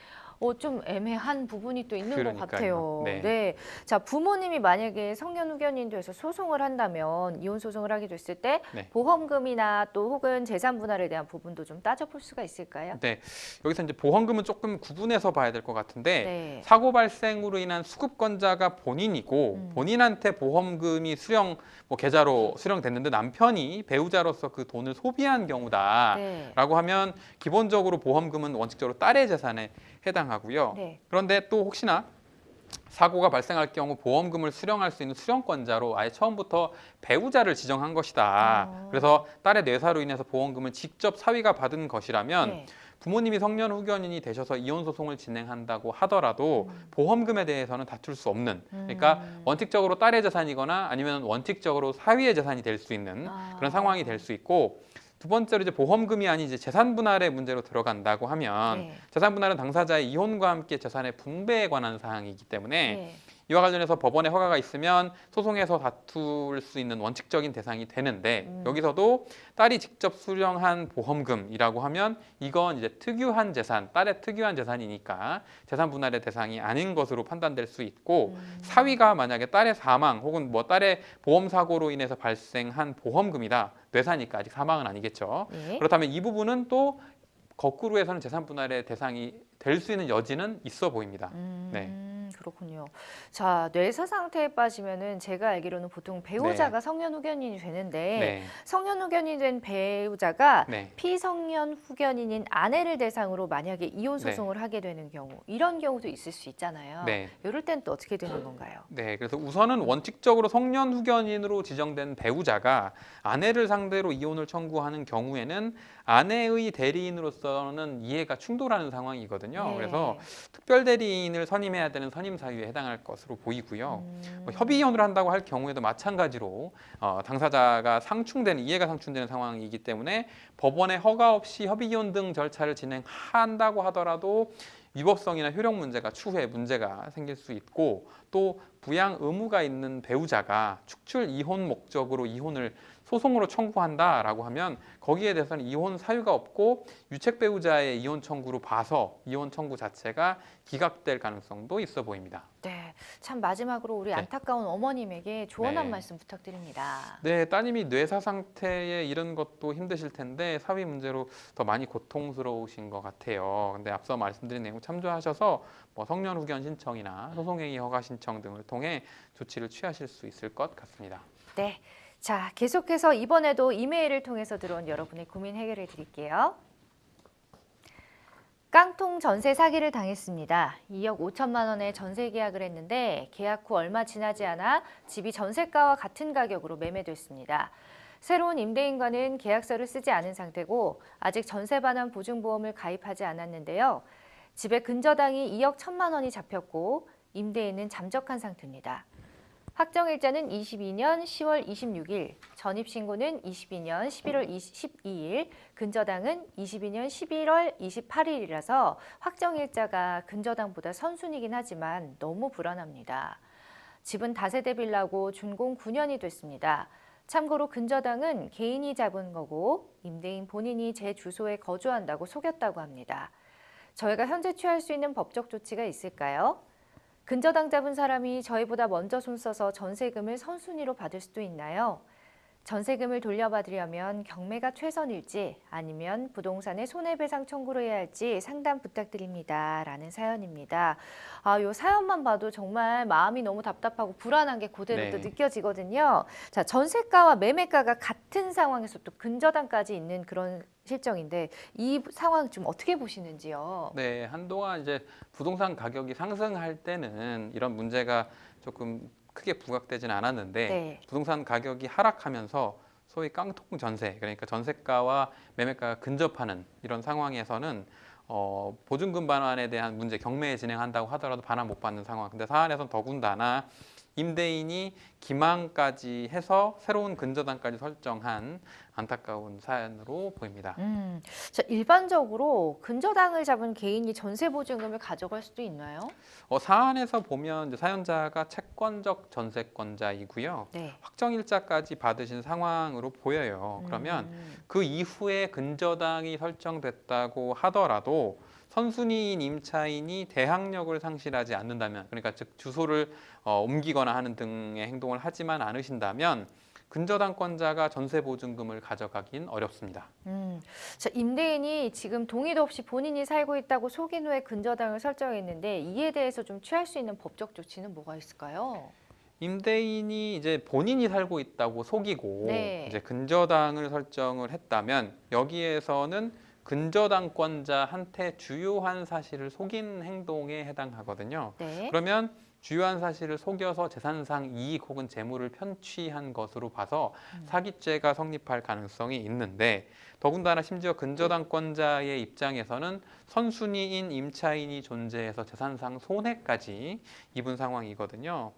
좀 애매한 부분이 또 있는 것 그러니까요. 같아요. 네. 네. 자, 부모님이 만약에 성년 후견인 돼서 소송을 한다면 이혼 소송을 하게 됐을 때 네. 보험금이나 또 혹은 재산 분할에 대한 부분도 좀 따져볼 수가 있을까요? 네, 여기서 이제 보험금은 조금 구분해서 봐야 될 것 같은데 네. 사고 발생으로 인한 수급권자가 본인이고 본인한테 보험금이 계좌로 수령됐는데 남편이 배우자로서 그 돈을 소비한 경우다라고 네. 하면 기본적으로 보험금은 원칙적으로 딸의 재산에 해당하고요. 네. 그런데 또 혹시나 사고가 발생할 경우 보험금을 수령할 수 있는 수령권자로 아예 처음부터 배우자를 지정한 것이다. 그래서 딸의 뇌사로 인해서 보험금을 직접 사위가 받은 것이라면 네. 부모님이 성년 후견인이 되셔서 이혼 소송을 진행한다고 하더라도 보험금에 대해서는 다툴 수 없는, 그러니까 원칙적으로 딸의 재산이거나 아니면 원칙적으로 사위의 재산이 될 수 있는 그런 상황이 될 수 있고, 두 번째로 이제 보험금이 아닌 이제 재산 분할의 문제로 들어간다고 하면 네. 재산 분할은 당사자의 이혼과 함께 재산의 분배에 관한 사항이기 때문에 네. 이와 관련해서 법원의 허가가 있으면 소송에서 다툴 수 있는 원칙적인 대상이 되는데 여기서도 딸이 직접 수령한 보험금이라고 하면 이건 이제 특유한 재산, 딸의 특유한 재산이니까 재산 분할의 대상이 아닌 것으로 판단될 수 있고, 사위가 만약에 딸의 사망 혹은 딸의 보험 사고로 인해서 발생한 보험금이다. 뇌사니까 아직 사망은 아니겠죠. 네. 그렇다면 이 부분은 또 거꾸로 해서는 재산 분할의 대상이 될 수 있는 여지는 있어 보입니다. 네. 그렇군요. 자, 뇌사 상태에 빠지면은 제가 알기로는 보통 배우자가 성년 후견인이 되는데 네. 성년 후견인이 된 배우자가 네. 피성년 후견인인 아내를 대상으로 만약에 이혼 네. 소송을 하게 되는 경우 이런 경우도 있을 수 있잖아요. 네. 이럴 땐 또 어떻게 되는 건가요? 네, 그래서 우선은 원칙적으로 성년 후견인으로 지정된 배우자가 아내를 상대로 이혼을 청구하는 경우에는 아내의 대리인으로서는 이해가 충돌하는 상황이거든요. 네. 그래서 특별 대리인을 선임해야 되는 선임 사유에 해당할 것으로 보이고요. 협의 이혼을 한다고 할 경우에도 마찬가지로 당사자가 이해가 상충되는 상황이기 때문에 법원의 허가 없이 협의 이혼 등 절차를 진행한다고 하더라도 위법성이나 효력 문제가 추후에 문제가 생길 수 있고, 또 부양 의무가 있는 배우자가 축출 이혼 목적으로 이혼을 소송으로 청구한다라고 하면 거기에 대해서는 이혼 사유가 없고 유책 배우자의 이혼 청구로 봐서 이혼 청구 자체가 기각될 가능성도 있어 보입니다. 네, 참 마지막으로 우리 네. 안타까운 어머님에게 조언 한 네. 말씀 부탁드립니다. 네, 따님이 뇌사 상태에 이른 것도 힘드실 텐데 사위 문제로 더 많이 고통스러우신 것 같아요. 근데 앞서 말씀드린 내용 참조하셔서 성년 후견 신청이나 소송행위 허가 신청 등을 통해 조치를 취하실 수 있을 것 같습니다. 네. 자, 계속해서 이번에도 이메일을 통해서 들어온 여러분의 고민 해결해 드릴게요. 깡통 전세 사기를 당했습니다. 2억 5천만 원에 전세 계약을 했는데 계약 후 얼마 지나지 않아 집이 전세가와 같은 가격으로 매매됐습니다. 새로운 임대인과는 계약서를 쓰지 않은 상태고 아직 전세 반환 보증보험을 가입하지 않았는데요. 집의 근저당이 2억 1천만 원이 잡혔고 임대인은 잠적한 상태입니다. 확정일자는 22년 10월 26일, 전입신고는 22년 11월 12일, 근저당은 22년 11월 28일이라서 확정일자가 근저당보다 선순이긴 하지만 너무 불안합니다. 집은 다세대 빌라고 준공 9년이 됐습니다. 참고로 근저당은 개인이 잡은 거고 임대인 본인이 제 주소에 거주한다고 속였다고 합니다. 저희가 현재 취할 수 있는 법적 조치가 있을까요? 근저당 잡은 사람이 저희보다 먼저 손써서 전세금을 선순위로 받을 수도 있나요? 전세금을 돌려받으려면 경매가 최선일지 아니면 부동산에 손해배상 청구를 해야 할지 상담 부탁드립니다. 라는 사연입니다. 요 사연만 봐도 정말 마음이 너무 답답하고 불안한 게 그대로 또 네. 느껴지거든요. 자, 전세가와 매매가가 같은 상황에서 또 근저당까지 있는 그런 실정인데 이 상황 좀 어떻게 보시는지요? 네, 한동안 이제 부동산 가격이 상승할 때는 이런 문제가 조금 크게 부각되지는 않았는데 네. 부동산 가격이 하락하면서 소위 깡통 전세, 그러니까 전세가와 매매가가 근접하는 이런 상황에서는 보증금 반환에 대한 문제, 경매 진행한다고 하더라도 반환 못 받는 상황. 근데 사안에서는 더군다나 임대인이 기망까지 해서 새로운 근저당까지 설정한 안타까운 사연으로 보입니다. 자, 일반적으로 근저당을 잡은 개인이 전세 보증금을 가져갈 수도 있나요? 사안에서 보면 이제 사연자가 채권적 전세권자이고요. 네. 확정일자까지 받으신 상황으로 보여요. 그러면 그 이후에 근저당이 설정됐다고 하더라도 선순위인 임차인이 대항력을 상실하지 않는다면, 그러니까 즉 주소를 옮기거나 하는 등의 행동을 하지만 않으신다면 근저당권자가 전세보증금을 가져가긴 어렵습니다. 자, 임대인이 지금 동의도 없이 본인이 살고 있다고 속인 후에 근저당을 설정했는데 이에 대해서 좀 취할 수 있는 법적 조치는 뭐가 있을까요? 임대인이 이제 본인이 살고 있다고 속이고 네. 이제 근저당을 설정을 했다면 여기에서는 근저당권자한테 주요한 사실을 속인 행동에 해당하거든요. 네. 그러면 주요한 사실을 속여서 재산상 이익 혹은 재물을 편취한 것으로 봐서 사기죄가 성립할 가능성이 있는데 더군다나 심지어 근저당권자의 입장에서는 선순위인 임차인이 존재해서 재산상 손해까지 입은 상황이거든요.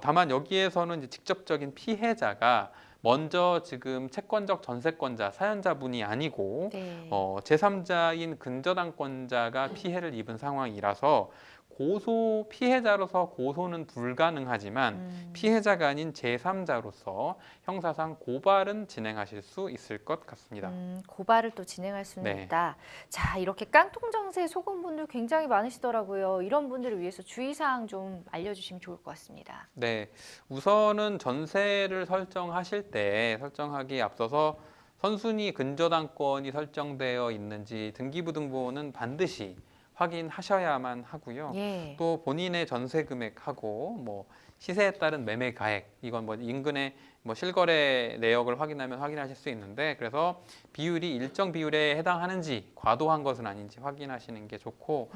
다만 여기에서는 이제 직접적인 피해자가 먼저 지금 채권적 전세권자 사연자분이 아니고 네. 제3자인 근저당권자가 피해를 입은 상황이라서 고소 피해자로서 고소는 불가능하지만 피해자가 아닌 제3자로서 형사상 고발은 진행하실 수 있을 것 같습니다. 고발을 또 진행할 수는 네. 있다. 자, 이렇게 깡통 정세 속은 분들 굉장히 많으시더라고요. 이런 분들을 위해서 주의사항 좀 알려주시면 좋을 것 같습니다. 네, 우선은 전세를 설정하실 때 설정하기에 앞서서 선순위 근저당권이 설정되어 있는지 등기부등본은 반드시 확인하셔야만 하고요. 예. 또 본인의 전세 금액하고 뭐 시세에 따른 매매 가액, 이건 뭐 인근의 뭐 실거래 내역을 확인하면 확인하실 수 있는데 그래서 비율이 일정 비율에 해당하는지 과도한 것은 아닌지 확인하시는 게 좋고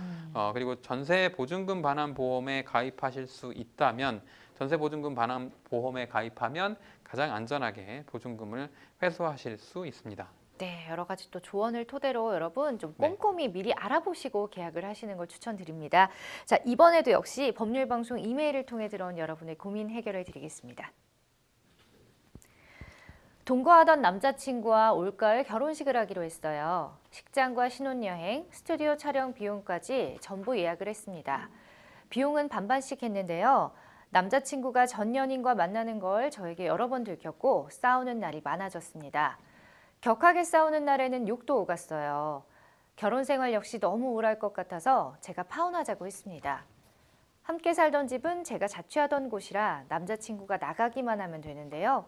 그리고 전세 보증금 반환 보험에 가입하실 수 있다면 전세 보증금 반환 보험에 가입하면 가장 안전하게 보증금을 회수하실 수 있습니다. 네, 여러 가지 또 조언을 토대로 여러분 좀 네. 꼼꼼히 미리 알아보시고 계약을 하시는 걸 추천드립니다. 자, 이번에도 역시 법률방송 이메일을 통해 들어온 여러분의 고민 해결해 드리겠습니다. 동거하던 남자친구와 올가을 결혼식을 하기로 했어요. 식장과 신혼여행, 스튜디오 촬영 비용까지 전부 예약을 했습니다. 비용은 반반씩 했는데요. 남자친구가 전 연인과 만나는 걸 저에게 여러 번 들켰고 싸우는 날이 많아졌습니다. 격하게 싸우는 날에는 욕도 오갔어요. 결혼 생활 역시 너무 우울할 것 같아서 제가 파혼하자고 했습니다. 함께 살던 집은 제가 자취하던 곳이라 남자친구가 나가기만 하면 되는데요.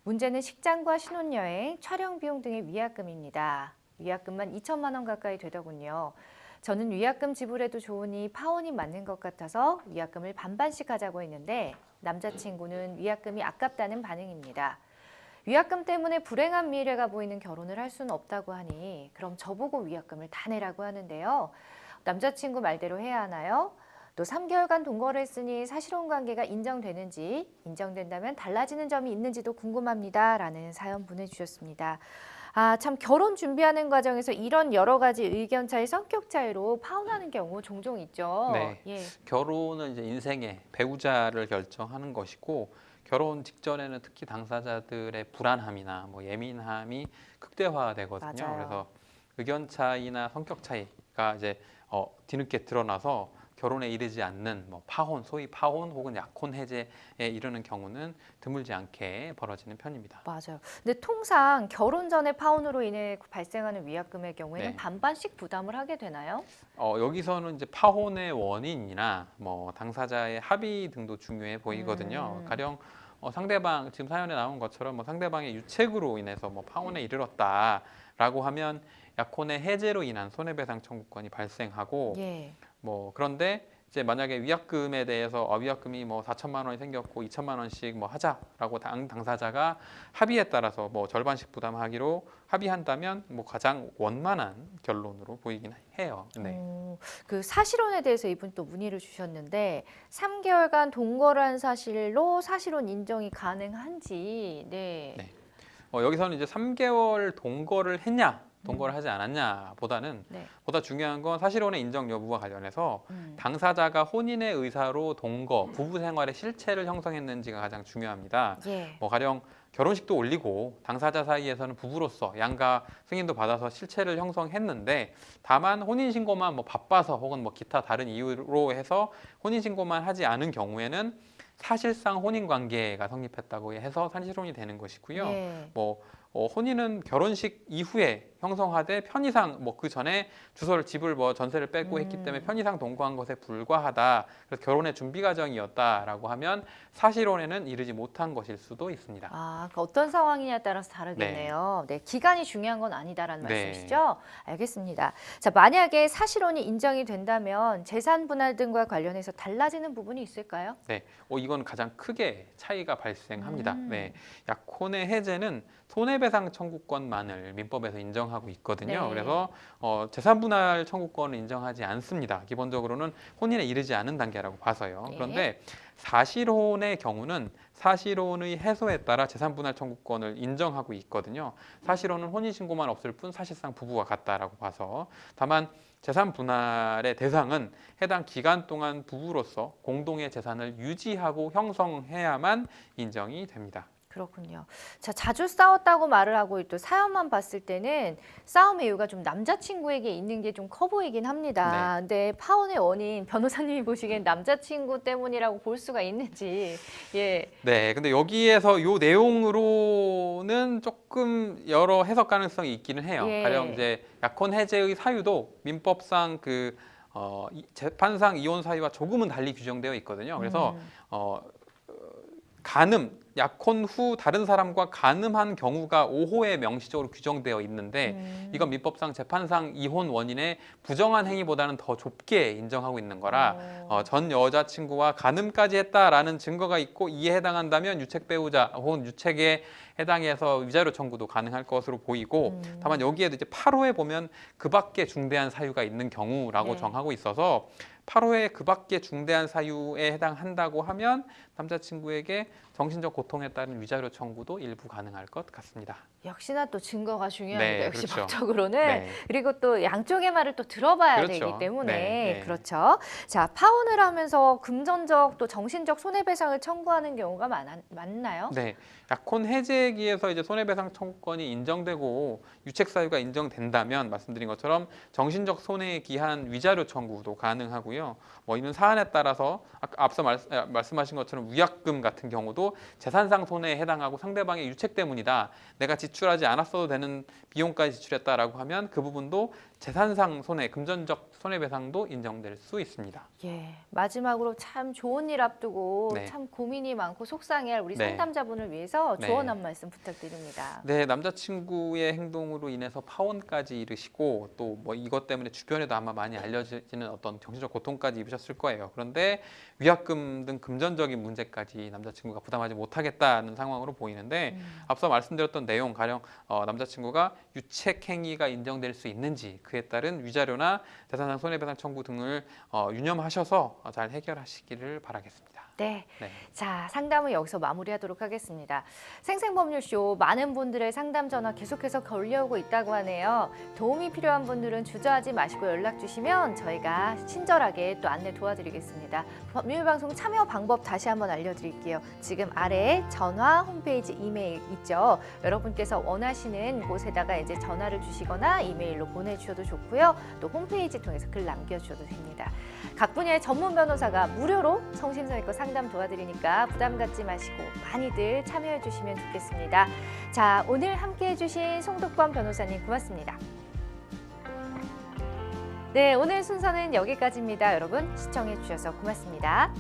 문제는 식장과 신혼여행, 촬영 비용 등의 위약금입니다. 위약금만 2천만 원 가까이 되더군요. 저는 위약금 지불해도 좋으니 파혼이 맞는 것 같아서 위약금을 반반씩 하자고 했는데 남자친구는 위약금이 아깝다는 반응입니다. 위약금 때문에 불행한 미래가 보이는 결혼을 할 수는 없다고 하니 그럼 저보고 위약금을 다 내라고 하는데요. 남자친구 말대로 해야 하나요? 또 3개월간 동거를 했으니 사실혼 관계가 인정되는지, 인정된다면 달라지는 점이 있는지도 궁금합니다. 라는 사연 보내주셨습니다. 참 결혼 준비하는 과정에서 이런 여러 가지 의견 차이, 성격 차이로 파혼하는 경우 종종 있죠. 네. 예. 결혼은 이제 인생의 배우자를 결정하는 것이고 결혼 직전에는 특히 당사자들의 불안함이나 뭐 예민함이 극대화되거든요. 맞아요. 그래서 의견 차이나 성격 차이가 이제 뒤늦게 드러나서 결혼에 이르지 않는 뭐 파혼, 소위 파혼 혹은 약혼 해제에 이르는 경우는 드물지 않게 벌어지는 편입니다. 맞아요. 근데 통상 결혼 전에 파혼으로 인해 발생하는 위약금의 경우에는 네. 반반씩 부담을 하게 되나요? 여기서는 이제 파혼의 원인이나 뭐 당사자의 합의 등도 중요해 보이거든요. 가령 상대방 지금 사연에 나온 것처럼 뭐 상대방의 유책으로 인해서 뭐 파혼에 이르렀다라고 하면 약혼의 해제로 인한 손해배상 청구권이 발생하고 예. 뭐 그런데 이제 만약에 위약금에 대해서 위약금이 뭐 4천만 원이 생겼고 2천만 원씩 뭐 하자라고 당사자가 합의에 따라서 뭐 절반씩 부담하기로 합의한다면 뭐 가장 원만한 결론으로 보이긴 해요. 네. 그 사실혼에 대해서 이분 또 문의를 주셨는데 3개월간 동거를 한 사실로 사실혼 인정이 가능한지. 네. 네. 여기서는 이제 3개월 동거를 했냐, 동거를 하지 않았냐 보다는 네. 보다 중요한 건 사실혼의 인정 여부와 관련해서 음. 당사자가 혼인의 의사로 동거, 부부 생활의 실체를 형성했는지가 가장 중요합니다. 예. 뭐 가령 결혼식도 올리고 당사자 사이에서는 부부로서 양가 승인도 받아서 실체를 형성했는데 다만 혼인신고만 뭐 바빠서 혹은 뭐 기타 다른 이유로 해서 혼인신고만 하지 않은 경우에는 사실상 혼인관계가 성립했다고 해서 사실혼이 되는 것이고요. 예. 뭐 혼인은 결혼식 이후에 형성하되 편의상 뭐 그 전에 주소를 집을 뭐 전세를 뺏고 했기 때문에 편의상 동거한 것에 불과하다. 그래서 결혼의 준비 과정이었다라고 하면 사실혼에는 이르지 못한 것일 수도 있습니다. 그러니까 어떤 상황이냐에 따라서 다르겠네요. 네. 기간이 중요한 건 아니다라는 네. 말씀이시죠? 알겠습니다. 자, 만약에 사실혼이 인정이 된다면 재산 분할 등과 관련해서 달라지는 부분이 있을까요? 네, 이건 가장 크게 차이가 발생합니다. 음. 네, 약혼의 해제는 손해배상 청구권만을 민법에서 인정하고 있거든요. 네. 그래서 재산 분할 청구권을 인정하지 않습니다. 기본적으로는 혼인에 이르지 않은 단계라고 봐서요. 네. 그런데 사실혼의 경우는 사실혼의 해소에 따라 재산 분할 청구권을 인정하고 있거든요. 사실혼은 혼인신고만 없을 뿐 사실상 부부와 같다라고 봐서 다만 재산 분할의 대상은 해당 기간 동안 부부로서 공동의 재산을 유지하고 형성해야만 인정이 됩니다. 그렇군요. 자, 자주 싸웠다고 말을 하고 또 사연만 봤을 때는 싸움의 이유가 좀 남자친구에게 있는 게 좀 커 보이긴 합니다. 네. 근데 파혼의 원인 변호사님이 보시기엔 남자친구 때문이라고 볼 수가 있는지. 예. 네, 근데 여기에서 요 내용으로는 조금 여러 해석 가능성이 있기는 해요. 예. 가령 이제 약혼 해제의 사유도 민법상 재판상 이혼 사유와 조금은 달리 규정되어 있거든요. 그래서 약혼 후 다른 사람과 간음한 경우가 5호에 명시적으로 규정되어 있는데 이건 민법상 재판상 이혼 원인의 부정한 행위보다는 더 좁게 인정하고 있는 거라 전 여자친구와 간음까지 했다라는 증거가 있고 이에 해당한다면 유책 배우자 혹은 유책에 해당해서 위자료 청구도 가능할 것으로 보이고 다만 여기에도 이제 8호에 보면 그 밖에 중대한 사유가 있는 경우라고 네. 정하고 있어서 8호에 그 밖에 중대한 사유에 해당한다고 하면 남자친구에게 정신적 고통에 따른 위자료 청구도 일부 가능할 것 같습니다. 역시나 또 증거가 중요합니다. 네, 역시 그렇죠. 법적으로는. 네. 그리고 또 양쪽의 말을 또 들어봐야 그렇죠. 되기 때문에. 네, 네. 그렇죠. 자, 파혼을 하면서 금전적 또 정신적 손해배상을 청구하는 경우가 많나요? 네, 약혼 해제기에서 이제 손해배상 청구권이 인정되고 유책 사유가 인정된다면 말씀드린 것처럼 정신적 손해에 기한 위자료 청구도 가능하고요. 뭐 이는 사안에 따라서 앞서 말씀하신 것처럼 위약금 같은 경우도 재산상 손해에 해당하고 상대방의 유책 때문이다. 내가 지출하지 않았어도 되는 비용까지 지출했다라고 하면 그 부분도 재산상 손해, 금전적 손해배상도 인정될 수 있습니다. 예, 마지막으로 참 좋은 일 앞두고 네. 참 고민이 많고 속상해할 우리 네. 상담자분을 위해서 네. 조언 한 말씀 부탁드립니다. 네, 남자친구의 행동으로 인해서 파혼까지 이르시고 또 뭐 이것 때문에 주변에도 아마 많이 알려지는 어떤 정신적 고통까지 입으셨을 거예요. 그런데 위약금 등 금전적인 문제까지 남자친구가 부담하지 못하겠다는 상황으로 보이는데 앞서 말씀드렸던 내용 가령 남자친구가 유책 행위가 인정될 수 있는지 그에 따른 위자료나 재산상 손해배상 청구 등을 유념하셔서 잘 해결하시기를 바라겠습니다. 네. 네. 자, 상담은 여기서 마무리하도록 하겠습니다. 생생법률쇼 많은 분들의 상담 전화 계속해서 걸려오고 있다고 하네요. 도움이 필요한 분들은 주저하지 마시고 연락 주시면 저희가 친절하게 또 안내 도와드리겠습니다. 법률방송 참여 방법 다시 한번 알려드릴게요. 지금 아래에 전화, 홈페이지, 이메일 있죠. 여러분께서 원하시는 곳에다가 이제 전화를 주시거나 이메일로 보내주셔도 좋고요. 또 홈페이지 통해서 글 남겨주셔도 됩니다. 각 분야의 전문 변호사가 무료로 성심성의껏 상담 도와드리니까 부담 갖지 마시고 많이들 참여해 주시면 좋겠습니다. 자, 오늘 함께해 주신 송득범 변호사님 고맙습니다. 네, 오늘 순서는 여기까지입니다. 여러분 시청해 주셔서 고맙습니다.